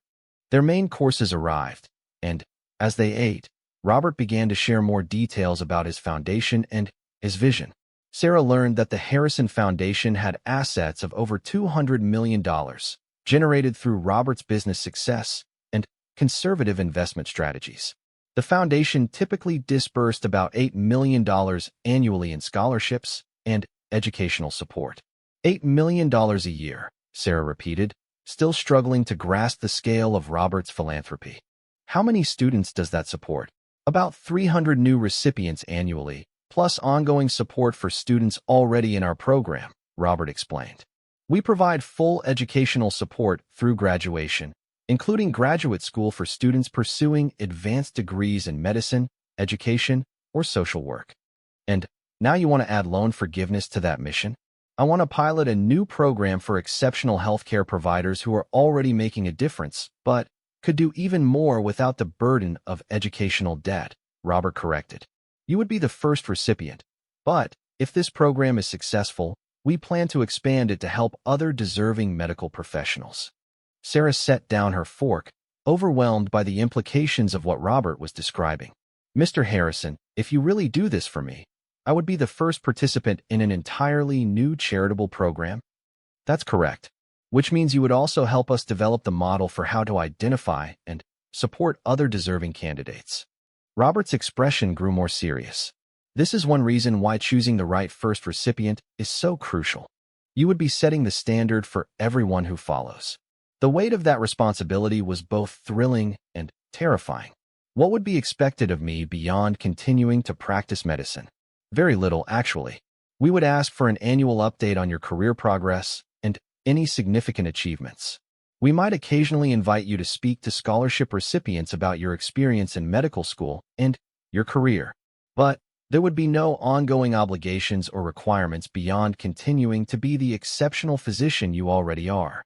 Their main courses arrived, and as they ate, Robert began to share more details about his foundation and his vision. Sarah learned that the Harrison Foundation had assets of over $200 million, generated through Robert's business success and conservative investment strategies. The foundation typically disbursed about $8 million annually in scholarships and educational support. $8 million a year, Sarah repeated, still struggling to grasp the scale of Robert's philanthropy. How many students does that support? About 300 new recipients annually, plus ongoing support for students already in our program, Robert explained. We provide full educational support through graduation, including graduate school for students pursuing advanced degrees in medicine, education, or social work. And now you want to add loan forgiveness to that mission? I want to pilot a new program for exceptional healthcare providers who are already making a difference, but could do even more without the burden of educational debt, Robert corrected. You would be the first recipient, but if this program is successful, we plan to expand it to help other deserving medical professionals. Sarah set down her fork, overwhelmed by the implications of what Robert was describing. Mr. Harrison, if you really do this for me, I would be the first participant in an entirely new charitable program? That's correct, which means you would also help us develop the model for how to identify and support other deserving candidates. Robert's expression grew more serious. This is one reason why choosing the right first recipient is so crucial. You would be setting the standard for everyone who follows. The weight of that responsibility was both thrilling and terrifying. What would be expected of me beyond continuing to practice medicine? Very little, actually. We would ask for an annual update on your career progress and any significant achievements. We might occasionally invite you to speak to scholarship recipients about your experience in medical school and your career. But there would be no ongoing obligations or requirements beyond continuing to be the exceptional physician you already are.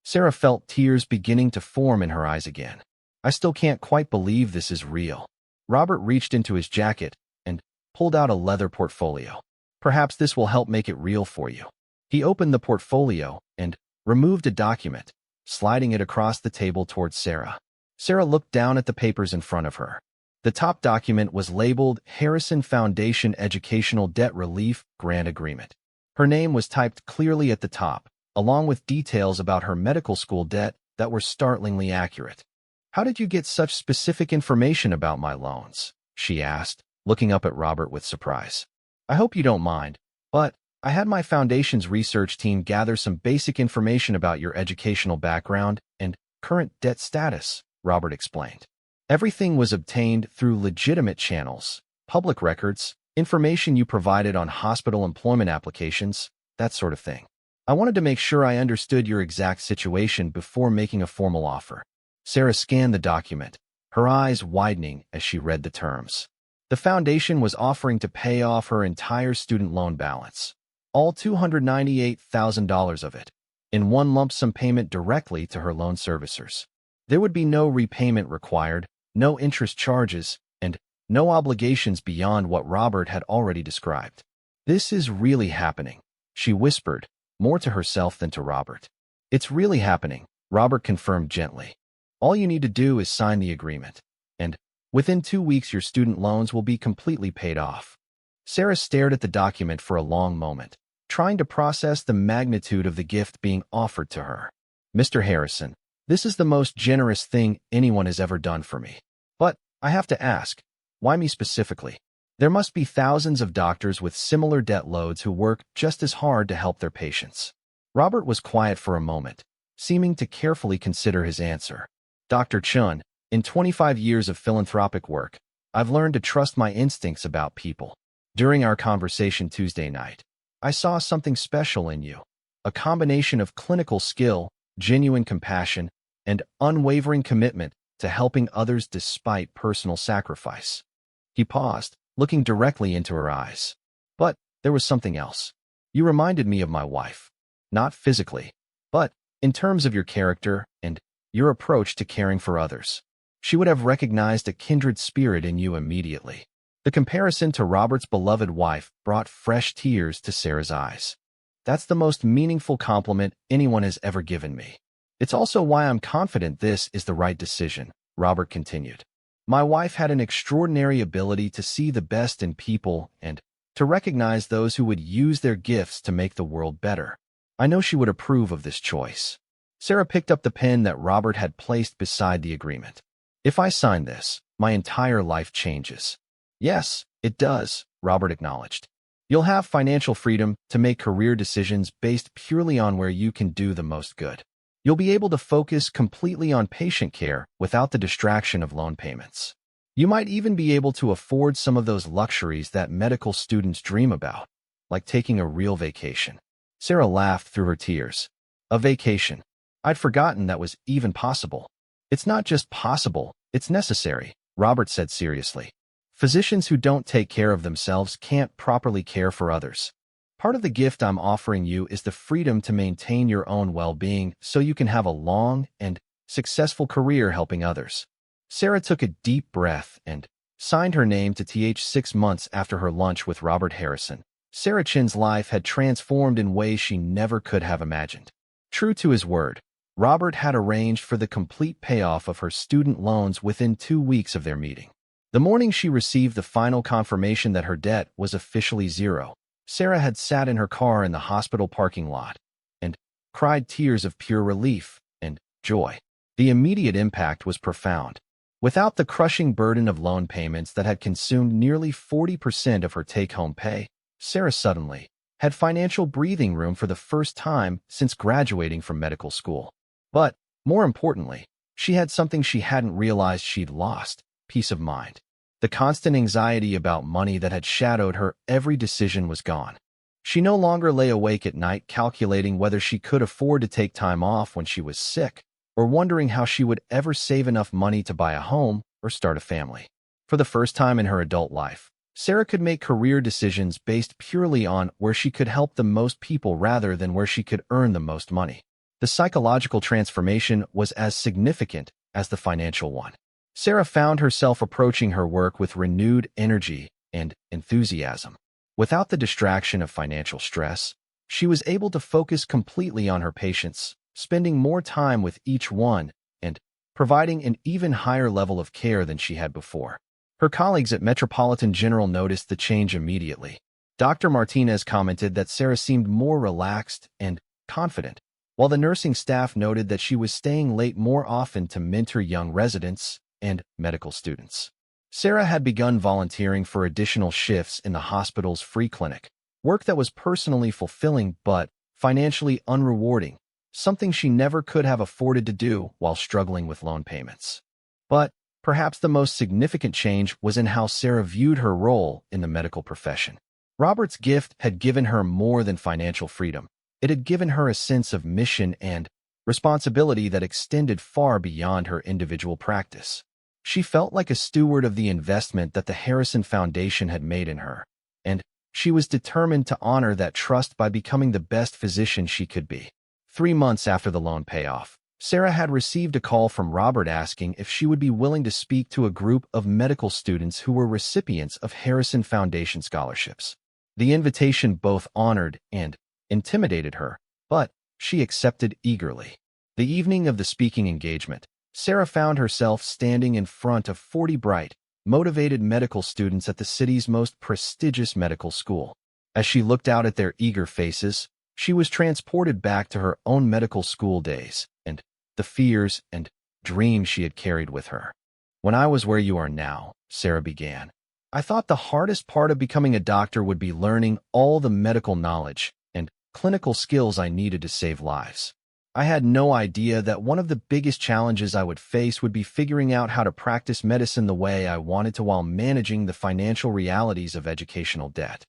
Sarah felt tears beginning to form in her eyes again. I still can't quite believe this is real. Robert reached into his jacket and pulled out a leather portfolio. Perhaps this will help make it real for you. He opened the portfolio and removed a document, sliding it across the table towards Sarah. Sarah looked down at the papers in front of her. The top document was labeled Harrison Foundation Educational Debt Relief Grant Agreement. Her name was typed clearly at the top, along with details about her medical school debt that were startlingly accurate. How did you get such specific information about my loans? She asked, looking up at Robert with surprise. I hope you don't mind, but I had my foundation's research team gather some basic information about your educational background and current debt status, Robert explained. Everything was obtained through legitimate channels, public records, information you provided on hospital employment applications, that sort of thing. I wanted to make sure I understood your exact situation before making a formal offer. Sarah scanned the document, her eyes widening as she read the terms. The foundation was offering to pay off her entire student loan balance, all $298,000 of it, in one lump sum payment directly to her loan servicers. There would be no repayment required, no interest charges, and no obligations beyond what Robert had already described. This is really happening, she whispered, more to herself than to Robert. It's really happening, Robert confirmed gently. All you need to do is sign the agreement, and within 2 weeks your student loans will be completely paid off. Sarah stared at the document for a long moment, trying to process the magnitude of the gift being offered to her. Mr. Harrison, this is the most generous thing anyone has ever done for me. But I have to ask, why me specifically? There must be thousands of doctors with similar debt loads who work just as hard to help their patients. Robert was quiet for a moment, seeming to carefully consider his answer. Dr. Chun, in 25 years of philanthropic work, I've learned to trust my instincts about people. During our conversation Tuesday night, I saw something special in you, a combination of clinical skill, genuine compassion, and unwavering commitment to helping others despite personal sacrifice. He paused, looking directly into her eyes. But there was something else. You reminded me of my wife. Not physically, but in terms of your character and your approach to caring for others. She would have recognized a kindred spirit in you immediately. The comparison to Robert's beloved wife brought fresh tears to Sarah's eyes. That's the most meaningful compliment anyone has ever given me. It's also why I'm confident this is the right decision, Robert continued. My wife had an extraordinary ability to see the best in people and to recognize those who would use their gifts to make the world better. I know she would approve of this choice. Sarah picked up the pen that Robert had placed beside the agreement. If I sign this, my entire life changes. Yes, it does, Robert acknowledged. You'll have financial freedom to make career decisions based purely on where you can do the most good. You'll be able to focus completely on patient care without the distraction of loan payments. You might even be able to afford some of those luxuries that medical students dream about, like taking a real vacation. Sarah laughed through her tears. A vacation. I'd forgotten that was even possible. It's not just possible, it's necessary, Robert said seriously. Physicians who don't take care of themselves can't properly care for others. Part of the gift I'm offering you is the freedom to maintain your own well-being so you can have a long and successful career helping others. Sarah took a deep breath and signed her name to TH 6 months after her lunch with Robert Harrison. Sarah Chin's life had transformed in ways she never could have imagined. True to his word, Robert had arranged for the complete payoff of her student loans within 2 weeks of their meeting. The morning she received the final confirmation that her debt was officially zero, Sarah had sat in her car in the hospital parking lot and cried tears of pure relief and joy. The immediate impact was profound. Without the crushing burden of loan payments that had consumed nearly 40% of her take-home pay, Sarah suddenly had financial breathing room for the first time since graduating from medical school. But, more importantly, she had something she hadn't realized she'd lost: peace of mind. The constant anxiety about money that had shadowed her every decision was gone. She no longer lay awake at night calculating whether she could afford to take time off when she was sick, or wondering how she would ever save enough money to buy a home or start a family. For the first time in her adult life, Sarah could make career decisions based purely on where she could help the most people rather than where she could earn the most money. The psychological transformation was as significant as the financial one. Sarah found herself approaching her work with renewed energy and enthusiasm. Without the distraction of financial stress, she was able to focus completely on her patients, spending more time with each one and providing an even higher level of care than she had before. Her colleagues at Metropolitan General noticed the change immediately. Dr. Martinez commented that Sarah seemed more relaxed and confident, while the nursing staff noted that she was staying late more often to mentor young residents and medical students. Sarah had begun volunteering for additional shifts in the hospital's free clinic, work that was personally fulfilling but financially unrewarding, something she never could have afforded to do while struggling with loan payments. But perhaps the most significant change was in how Sarah viewed her role in the medical profession. Robert's gift had given her more than financial freedom. It had given her a sense of mission and responsibility that extended far beyond her individual practice. She felt like a steward of the investment that the Harrison Foundation had made in her, and she was determined to honor that trust by becoming the best physician she could be. 3 months after the loan payoff, Sarah had received a call from Robert asking if she would be willing to speak to a group of medical students who were recipients of Harrison Foundation scholarships. The invitation both honored and intimidated her, but she accepted eagerly. The evening of the speaking engagement, Sarah found herself standing in front of 40 bright, motivated medical students at the city's most prestigious medical school. As she looked out at their eager faces, she was transported back to her own medical school days and the fears and dreams she had carried with her. "When I was where you are now," Sarah began, "I thought the hardest part of becoming a doctor would be learning all the medical knowledge and clinical skills I needed to save lives. I had no idea that one of the biggest challenges I would face would be figuring out how to practice medicine the way I wanted to while managing the financial realities of educational debt."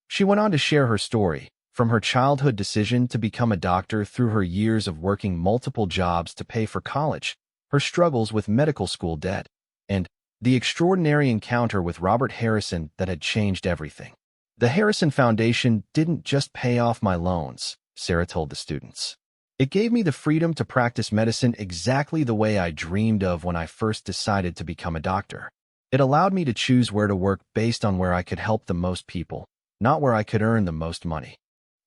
She went on to share her story, from her childhood decision to become a doctor through her years of working multiple jobs to pay for college, her struggles with medical school debt, and the extraordinary encounter with Robert Harrison that had changed everything. "The Harrison Foundation didn't just pay off my loans," Sarah told the students. "It gave me the freedom to practice medicine exactly the way I dreamed of when I first decided to become a doctor. It allowed me to choose where to work based on where I could help the most people, not where I could earn the most money."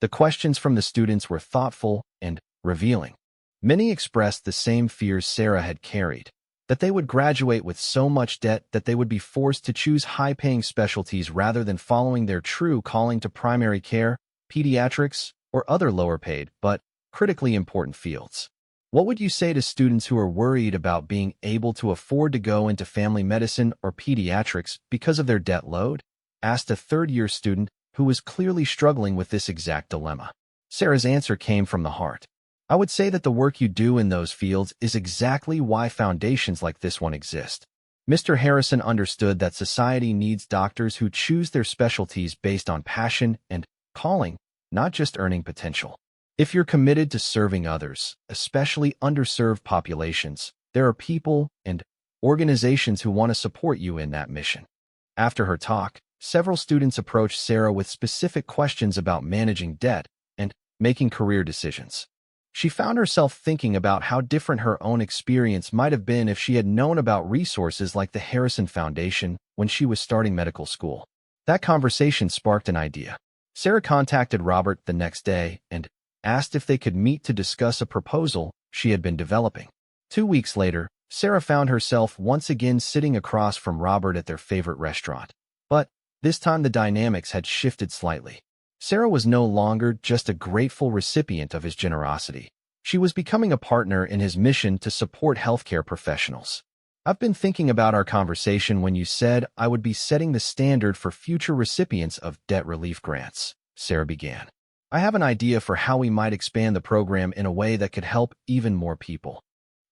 The questions from the students were thoughtful and revealing. Many expressed the same fears Sarah had carried, that they would graduate with so much debt that they would be forced to choose high-paying specialties rather than following their true calling to primary care, pediatrics, or other lower-paid but critically important fields. "What would you say to students who are worried about being able to afford to go into family medicine or pediatrics because of their debt load?" asked a third-year student who was clearly struggling with this exact dilemma. Sarah's answer came from the heart. "I would say that the work you do in those fields is exactly why foundations like this one exist. Mr. Harrison understood that society needs doctors who choose their specialties based on passion and calling, not just earning potential. If you're committed to serving others, especially underserved populations, there are people and organizations who want to support you in that mission. After her talk, several students approached Sarah with specific questions about managing debt and making career decisions. She found herself thinking about how different her own experience might have been if she had known about resources like the Harrison Foundation when she was starting medical school. That conversation sparked an idea. Sarah contacted Robert the next day and asked if they could meet to discuss a proposal she had been developing. 2 weeks later, Sarah found herself once again sitting across from Robert at their favorite restaurant. But this time the dynamics had shifted slightly. Sarah was no longer just a grateful recipient of his generosity. She was becoming a partner in his mission to support healthcare professionals. I've been thinking about our conversation when you said I would be setting the standard for future recipients of debt relief grants, Sarah began. I have an idea for how we might expand the program in a way that could help even more people.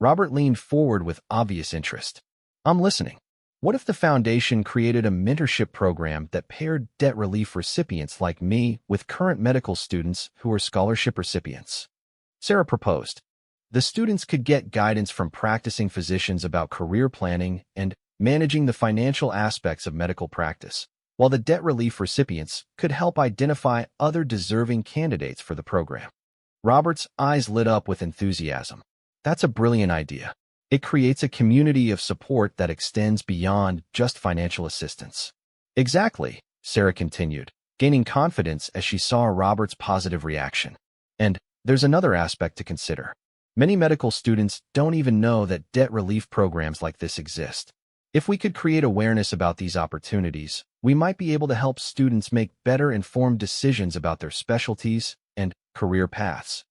Robert leaned forward with obvious interest. I'm listening. What if the foundation created a mentorship program that paired debt relief recipients like me with current medical students who are scholarship recipients? Sarah proposed. The students could get guidance from practicing physicians about career planning and managing the financial aspects of medical practice, while the debt relief recipients could help identify other deserving candidates for the program. Robert's eyes lit up with enthusiasm. That's a brilliant idea. It creates a community of support that extends beyond just financial assistance. Exactly, Sarah continued, gaining confidence as she saw Robert's positive reaction. And there's another aspect to consider. Many medical students don't even know that debt relief programs like this exist. If we could create awareness about these opportunities, we might be able to help students make better informed decisions about their specialties and career paths.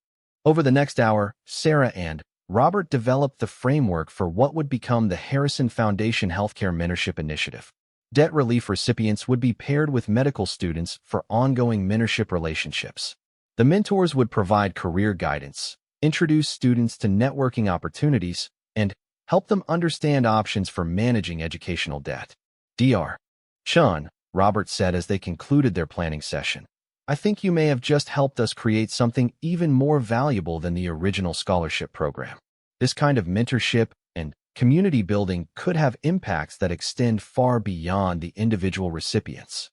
Over the next hour, Sarah and Robert developed the framework for what would become the Harrison Foundation Healthcare Mentorship Initiative. Debt relief recipients would be paired with medical students for ongoing mentorship relationships. The mentors would provide career guidance, introduce students to networking opportunities, and help them understand options for managing educational debt. Dr. Chun, Robert said as they concluded their planning session, I think you may have just helped us create something even more valuable than the original scholarship program. This kind of mentorship and community building could have impacts that extend far beyond the individual recipients.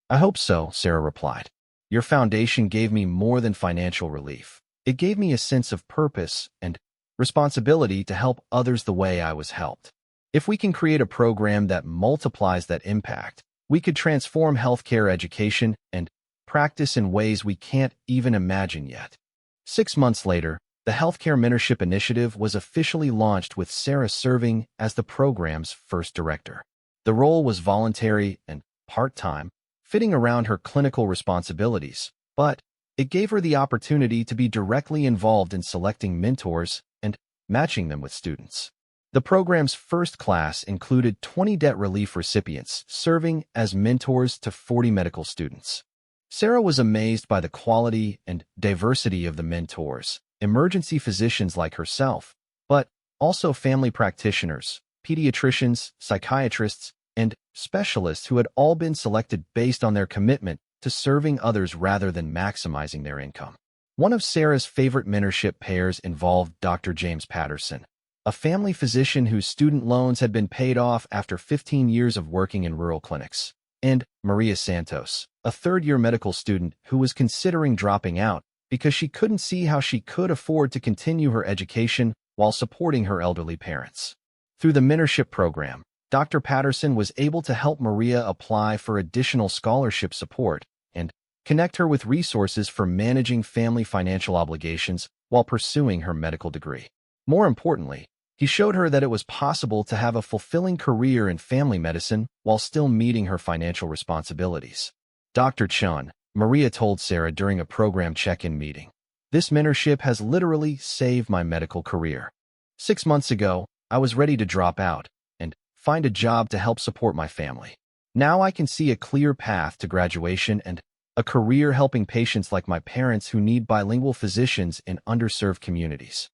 I hope so, Sarah replied. Your foundation gave me more than financial relief. It gave me a sense of purpose and responsibility to help others the way I was helped. If we can create a program that multiplies that impact, we could transform healthcare education and practice in ways we can't even imagine yet. 6 months later, the Healthcare Mentorship Initiative was officially launched with Sarah serving as the program's first director. The role was voluntary and part-time, fitting around her clinical responsibilities, but it gave her the opportunity to be directly involved in selecting mentors and matching them with students. The program's first class included 20 debt relief recipients serving as mentors to 40 medical students. Sarah was amazed by the quality and diversity of the mentors, emergency physicians like herself, but also family practitioners, pediatricians, psychiatrists, and specialists who had all been selected based on their commitment to serving others rather than maximizing their income. One of Sarah's favorite mentorship pairs involved Dr. James Patterson, a family physician whose student loans had been paid off after 15 years of working in rural clinics, and Maria Santos, a third-year medical student who was considering dropping out because she couldn't see how she could afford to continue her education while supporting her elderly parents. Through the mentorship program, Dr. Patterson was able to help Maria apply for additional scholarship support and connect her with resources for managing family financial obligations while pursuing her medical degree. More importantly, he showed her that it was possible to have a fulfilling career in family medicine while still meeting her financial responsibilities. Dr. Chun, Maria told Sarah during a program check-in meeting, this mentorship has literally saved my medical career. 6 months ago, I was ready to drop out and find a job to help support my family. Now I can see a clear path to graduation and a career helping patients like my parents who need bilingual physicians in underserved communities.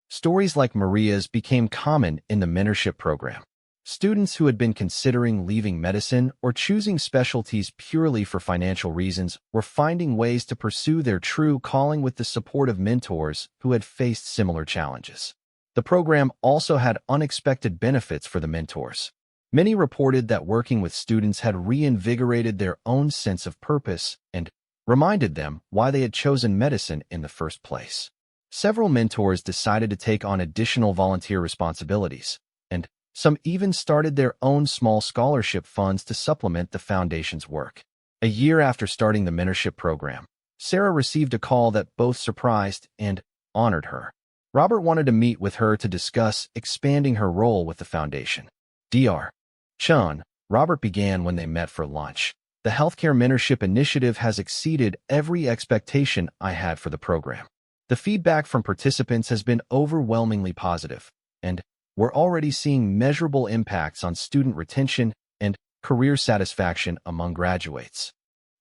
Stories like Maria's became common in the mentorship program. Students who had been considering leaving medicine or choosing specialties purely for financial reasons were finding ways to pursue their true calling with the support of mentors who had faced similar challenges. The program also had unexpected benefits for the mentors. Many reported that working with students had reinvigorated their own sense of purpose and reminded them why they had chosen medicine in the first place. Several mentors decided to take on additional volunteer responsibilities, and some even started their own small scholarship funds to supplement the foundation's work. A year after starting the mentorship program, Sarah received a call that both surprised and honored her. Robert wanted to meet with her to discuss expanding her role with the foundation. Dr. Chun, Robert began when they met for lunch. The healthcare mentorship initiative has exceeded every expectation I had for the program. The feedback from participants has been overwhelmingly positive, and we're already seeing measurable impacts on student retention and career satisfaction among graduates.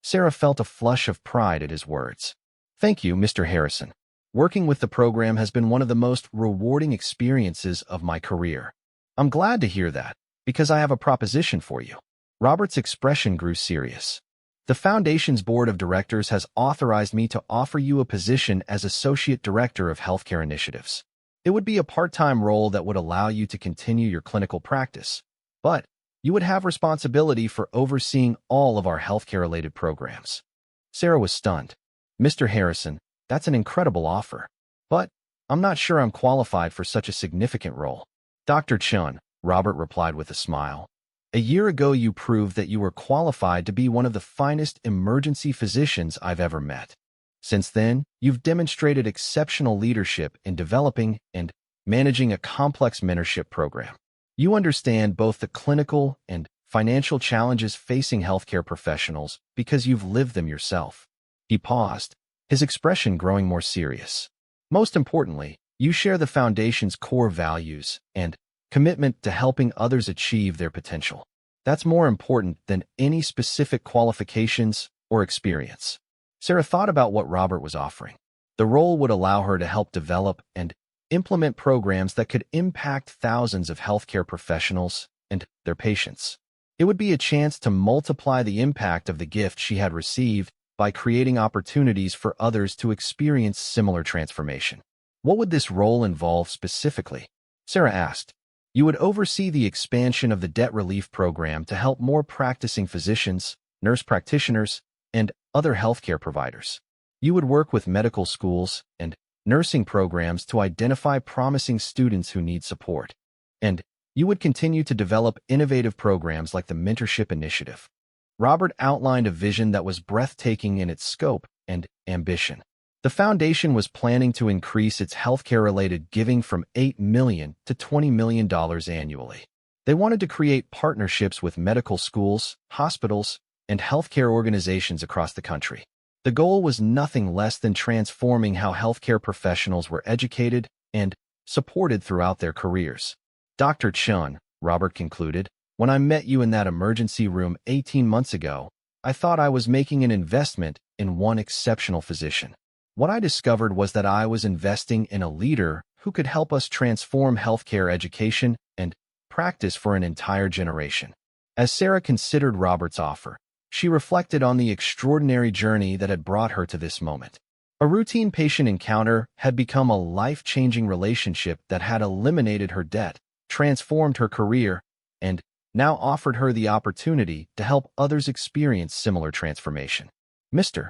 Sarah felt a flush of pride at his words. Thank you, Mr. Harrison. Working with the program has been one of the most rewarding experiences of my career. I'm glad to hear that, because I have a proposition for you. Robert's expression grew serious. The Foundation's Board of Directors has authorized me to offer you a position as Associate Director of Healthcare Initiatives. It would be a part-time role that would allow you to continue your clinical practice, but you would have responsibility for overseeing all of our healthcare-related programs. Sarah was stunned. Mr. Harrison, that's an incredible offer, but I'm not sure I'm qualified for such a significant role. Dr. Chun, Robert replied with a smile. A year ago, you proved that you were qualified to be one of the finest emergency physicians I've ever met. Since then, you've demonstrated exceptional leadership in developing and managing a complex mentorship program. You understand both the clinical and financial challenges facing healthcare professionals because you've lived them yourself. He paused, his expression growing more serious. Most importantly, you share the Foundation's core values and commitment to helping others achieve their potential. That's more important than any specific qualifications or experience. Sarah thought about what Robert was offering. The role would allow her to help develop and implement programs that could impact thousands of healthcare professionals and their patients. It would be a chance to multiply the impact of the gift she had received by creating opportunities for others to experience similar transformation. What would this role involve specifically? Sarah asked. You would oversee the expansion of the debt relief program to help more practicing physicians, nurse practitioners, and other healthcare providers. You would work with medical schools and nursing programs to identify promising students who need support. And you would continue to develop innovative programs like the Mentorship Initiative. Robert outlined a vision that was breathtaking in its scope and ambition. The Foundation was planning to increase its healthcare-related giving from $8 million to $20 million annually. They wanted to create partnerships with medical schools, hospitals, and healthcare organizations across the country. The goal was nothing less than transforming how healthcare professionals were educated and supported throughout their careers. Dr. Chun, Robert concluded, when I met you in that emergency room 18 months ago, I thought I was making an investment in one exceptional physician. What I discovered was that I was investing in a leader who could help us transform healthcare education and practice for an entire generation. As Sarah considered Robert's offer, she reflected on the extraordinary journey that had brought her to this moment. A routine patient encounter had become a life-changing relationship that had eliminated her debt, transformed her career, and now offered her the opportunity to help others experience similar transformation. Mr.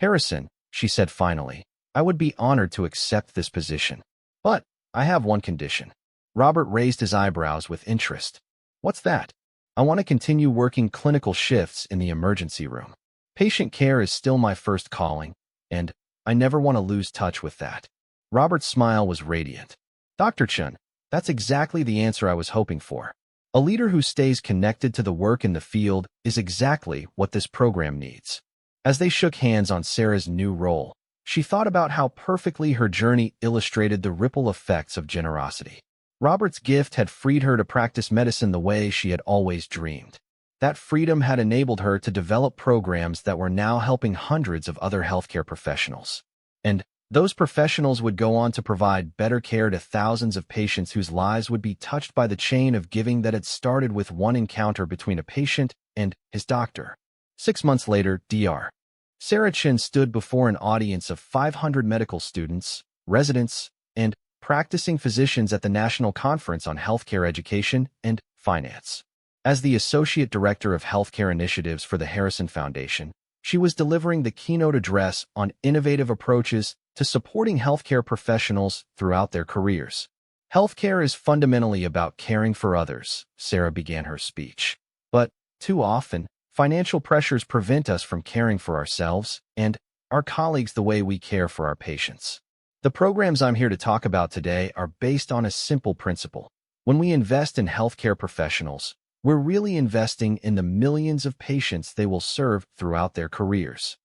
Harrison, she said finally, I would be honored to accept this position. But I have one condition. Robert raised his eyebrows with interest. What's that? I want to continue working clinical shifts in the emergency room. Patient care is still my first calling, and I never want to lose touch with that. Robert's smile was radiant. Dr. Chun, that's exactly the answer I was hoping for. A leader who stays connected to the work in the field is exactly what this program needs. As they shook hands on Sarah's new role, she thought about how perfectly her journey illustrated the ripple effects of generosity. Robert's gift had freed her to practice medicine the way she had always dreamed. That freedom had enabled her to develop programs that were now helping hundreds of other healthcare professionals. And Those professionals would go on to provide better care to thousands of patients whose lives would be touched by the chain of giving that had started with one encounter between a patient and his doctor. 6 months later, Dr. Sarah Chin stood before an audience of 500 medical students, residents, and practicing physicians at the National Conference on Healthcare Education and Finance. As the Associate Director of Healthcare Initiatives for the Harrison Foundation, she was delivering the keynote address on innovative approaches to supporting healthcare professionals throughout their careers. Healthcare is fundamentally about caring for others, Sarah began her speech. But, too often, financial pressures prevent us from caring for ourselves and our colleagues the way we care for our patients. The programs I'm here to talk about today are based on a simple principle. When we invest in healthcare professionals, we're really investing in the millions of patients they will serve throughout their careers.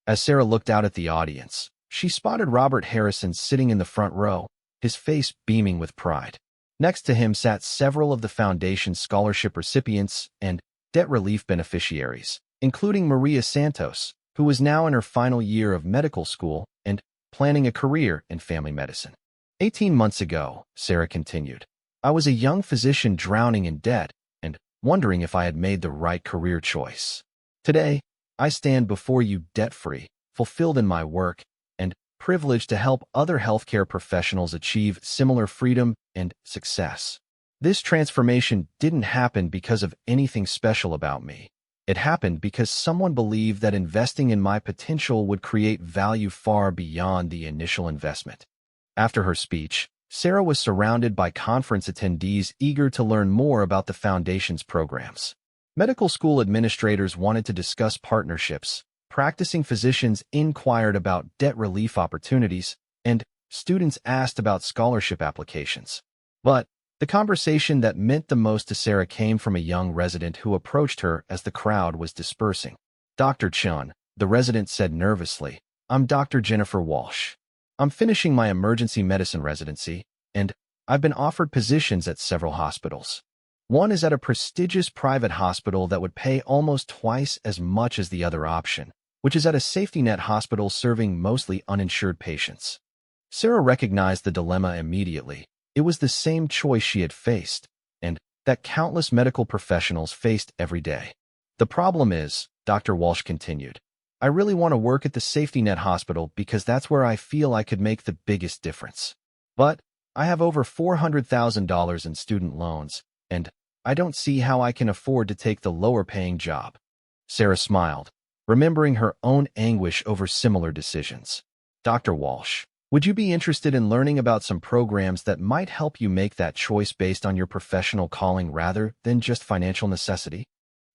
As Sarah looked out at the audience, she spotted Robert Harrison sitting in the front row, his face beaming with pride. Next to him sat several of the foundation's scholarship recipients and debt relief beneficiaries, including Maria Santos, who was now in her final year of medical school and planning a career in family medicine. 18 months ago, Sarah continued, I was a young physician drowning in debt and wondering if I had made the right career choice. Today, I stand before you debt-free, fulfilled in my work, and privileged to help other healthcare professionals achieve similar freedom and success. This transformation didn't happen because of anything special about me. It happened because someone believed that investing in my potential would create value far beyond the initial investment. After her speech, Sarah was surrounded by conference attendees eager to learn more about the Foundation's programs. Medical school administrators wanted to discuss partnerships, practicing physicians inquired about debt relief opportunities, and students asked about scholarship applications. But the conversation that meant the most to Sarah came from a young resident who approached her as the crowd was dispersing. Dr. Chun, the resident said nervously, I'm Dr. Jennifer Walsh. I'm finishing my emergency medicine residency, and I've been offered positions at several hospitals. One is at a prestigious private hospital that would pay almost twice as much as the other option, which is at a safety net hospital serving mostly uninsured patients. Sarah recognized the dilemma immediately. It was the same choice she had faced, and that countless medical professionals faced every day. The problem is, Dr. Walsh continued, I really want to work at the safety net hospital because that's where I feel I could make the biggest difference. But I have over $400,000 in student loans, and I don't see how I can afford to take the lower-paying job. Sarah smiled, remembering her own anguish over similar decisions. Dr. Walsh, would you be interested in learning about some programs that might help you make that choice based on your professional calling rather than just financial necessity?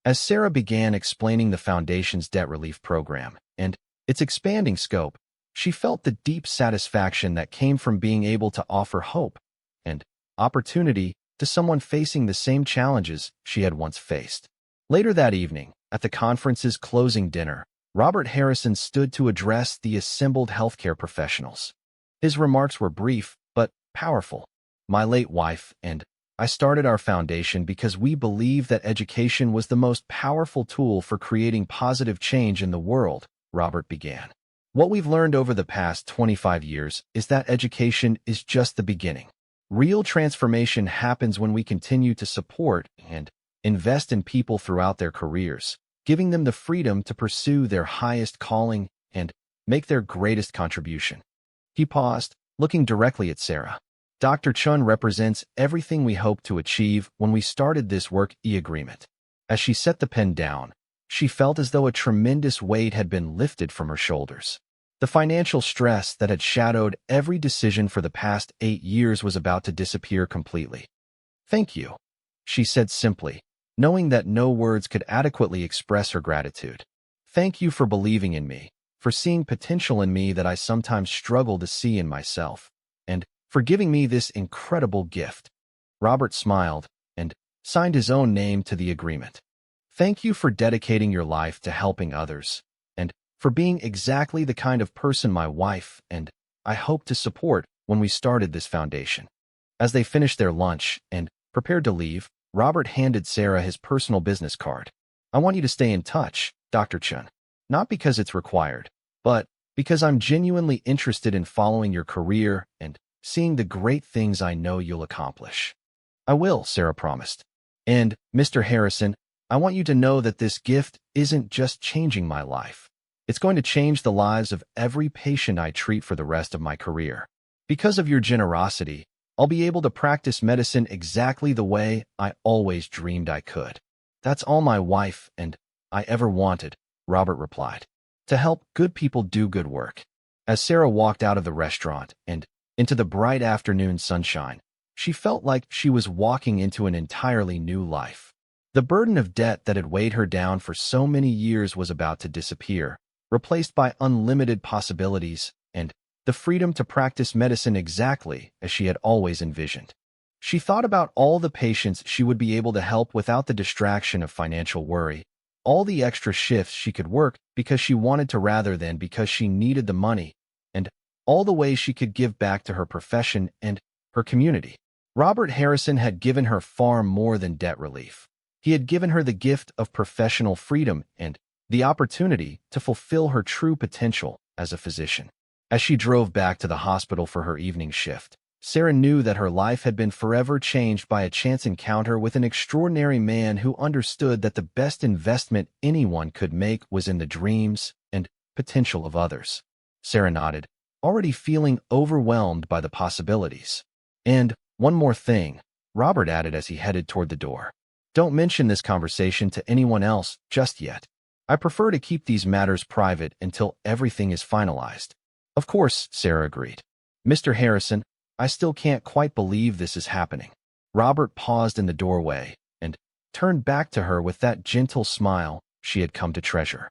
As Sarah began explaining the Foundation's debt relief program and its expanding scope, she felt the deep satisfaction that came from being able to offer hope and opportunity to someone facing the same challenges she had once faced. Later that evening, at the conference's closing dinner, Robert Harrison stood to address the assembled healthcare professionals. His remarks were brief, but powerful. My late wife and I started our foundation because we believed that education was the most powerful tool for creating positive change in the world, Robert began. What we've learned over the past 25 years is that education is just the beginning. Real transformation happens when we continue to support and invest in people throughout their careers, giving them the freedom to pursue their highest calling and make their greatest contribution. He paused, looking directly at Sarah. Dr. Chun represents everything we hoped to achieve when we started this work agreement. As she set the pen down, she felt as though a tremendous weight had been lifted from her shoulders. The financial stress that had shadowed every decision for the past 8 years was about to disappear completely. Thank you, she said simply, knowing that no words could adequately express her gratitude. Thank you for believing in me, for seeing potential in me that I sometimes struggle to see in myself, and for giving me this incredible gift. Robert smiled and signed his own name to the agreement. Thank you for dedicating your life to helping others, and for being exactly the kind of person my wife and I hoped to support when we started this foundation. As they finished their lunch and prepared to leave, Robert handed Sarah his personal business card. I want you to stay in touch, Dr. Chun. Not because it's required, but because I'm genuinely interested in following your career and seeing the great things I know you'll accomplish. I will, Sarah promised. And, Mr. Harrison, I want you to know that this gift isn't just changing my life. It's going to change the lives of every patient I treat for the rest of my career. Because of your generosity, I'll be able to practice medicine exactly the way I always dreamed I could. That's all my wife and I ever wanted, Robert replied. To help good people do good work. As Sarah walked out of the restaurant and into the bright afternoon sunshine, she felt like she was walking into an entirely new life. The burden of debt that had weighed her down for so many years was about to disappear, replaced by unlimited possibilities and the freedom to practice medicine exactly as she had always envisioned. She thought about all the patients she would be able to help without the distraction of financial worry, all the extra shifts she could work because she wanted to rather than because she needed the money, and all the ways she could give back to her profession and her community. Robert Harrison had given her far more than debt relief. He had given her the gift of professional freedom and the opportunity to fulfill her true potential as a physician. As she drove back to the hospital for her evening shift, Sarah knew that her life had been forever changed by a chance encounter with an extraordinary man who understood that the best investment anyone could make was in the dreams and potential of others. Sarah nodded, already feeling overwhelmed by the possibilities. And one more thing, Robert added as he headed toward the door. Don't mention this conversation to anyone else just yet. I prefer to keep these matters private until everything is finalized. Of course, Sarah agreed. Mr. Harrison, I still can't quite believe this is happening. Robert paused in the doorway and turned back to her with that gentle smile she had come to treasure.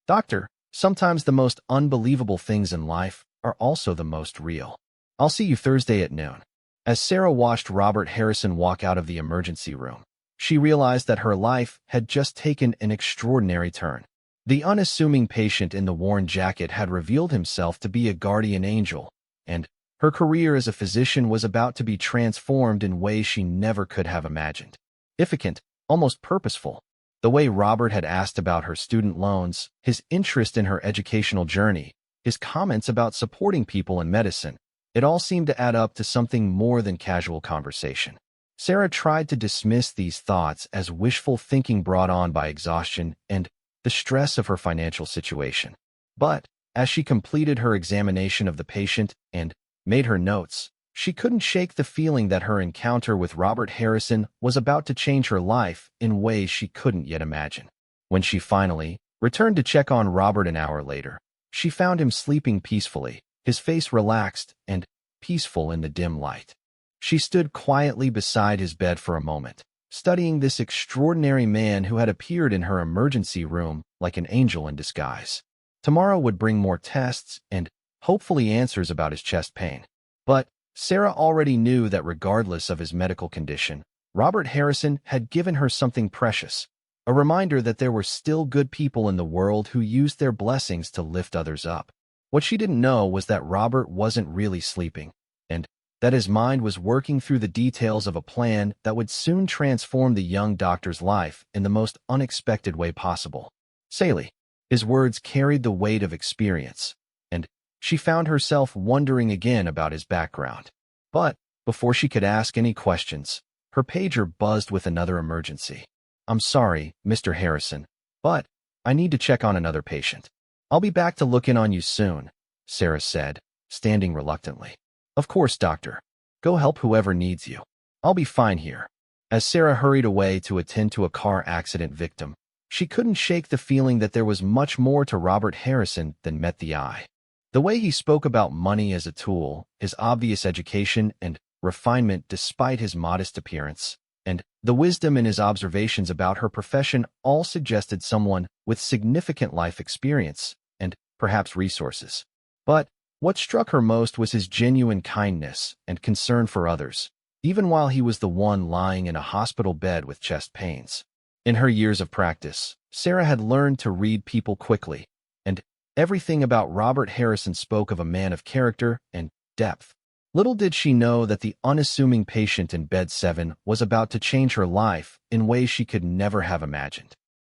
Doctor, sometimes the most unbelievable things in life are also the most real. I'll see you Thursday at noon. As Sarah watched Robert Harrison walk out of the emergency room, she realized that her life had just taken an extraordinary turn. The unassuming patient in the worn jacket had revealed himself to be a guardian angel, and her career as a physician was about to be transformed in ways she never could have imagined. Significant, almost purposeful. The way Robert had asked about her student loans, his interest in her educational journey, his comments about supporting people in medicine, it all seemed to add up to something more than casual conversation. Sarah tried to dismiss these thoughts as wishful thinking brought on by exhaustion and the stress of her financial situation. But as she completed her examination of the patient and made her notes, she couldn't shake the feeling that her encounter with Robert Harrison was about to change her life in ways she couldn't yet imagine. When she finally returned to check on Robert an hour later, she found him sleeping peacefully, his face relaxed and peaceful in the dim light. She stood quietly beside his bed for a moment, studying this extraordinary man who had appeared in her emergency room like an angel in disguise. Tomorrow would bring more tests and hopefully answers about his chest pain. But Sarah already knew that regardless of his medical condition, Robert Harrison had given her something precious, a reminder that there were still good people in the world who used their blessings to lift others up. What she didn't know was that Robert wasn't really sleeping, and that his mind was working through the details of a plan that would soon transform the young doctor's life in the most unexpected way possible. Sally. His words carried the weight of experience, and she found herself wondering again about his background. But before she could ask any questions, her pager buzzed with another emergency. I'm sorry, Mr. Harrison, but I need to check on another patient. I'll be back to look in on you soon, Sarah said, standing reluctantly. Of course, doctor. Go help whoever needs you. I'll be fine here. As Sarah hurried away to attend to a car accident victim, she couldn't shake the feeling that there was much more to Robert Harrison than met the eye. The way he spoke about money as a tool, his obvious education and refinement despite his modest appearance, and the wisdom in his observations about her profession all suggested someone with significant life experience and perhaps resources. But what struck her most was his genuine kindness and concern for others, even while he was the one lying in a hospital bed with chest pains. In her years of practice, Sarah had learned to read people quickly, and everything about Robert Harrison spoke of a man of character and depth. Little did she know that the unassuming patient in bed 7 was about to change her life in ways she could never have imagined.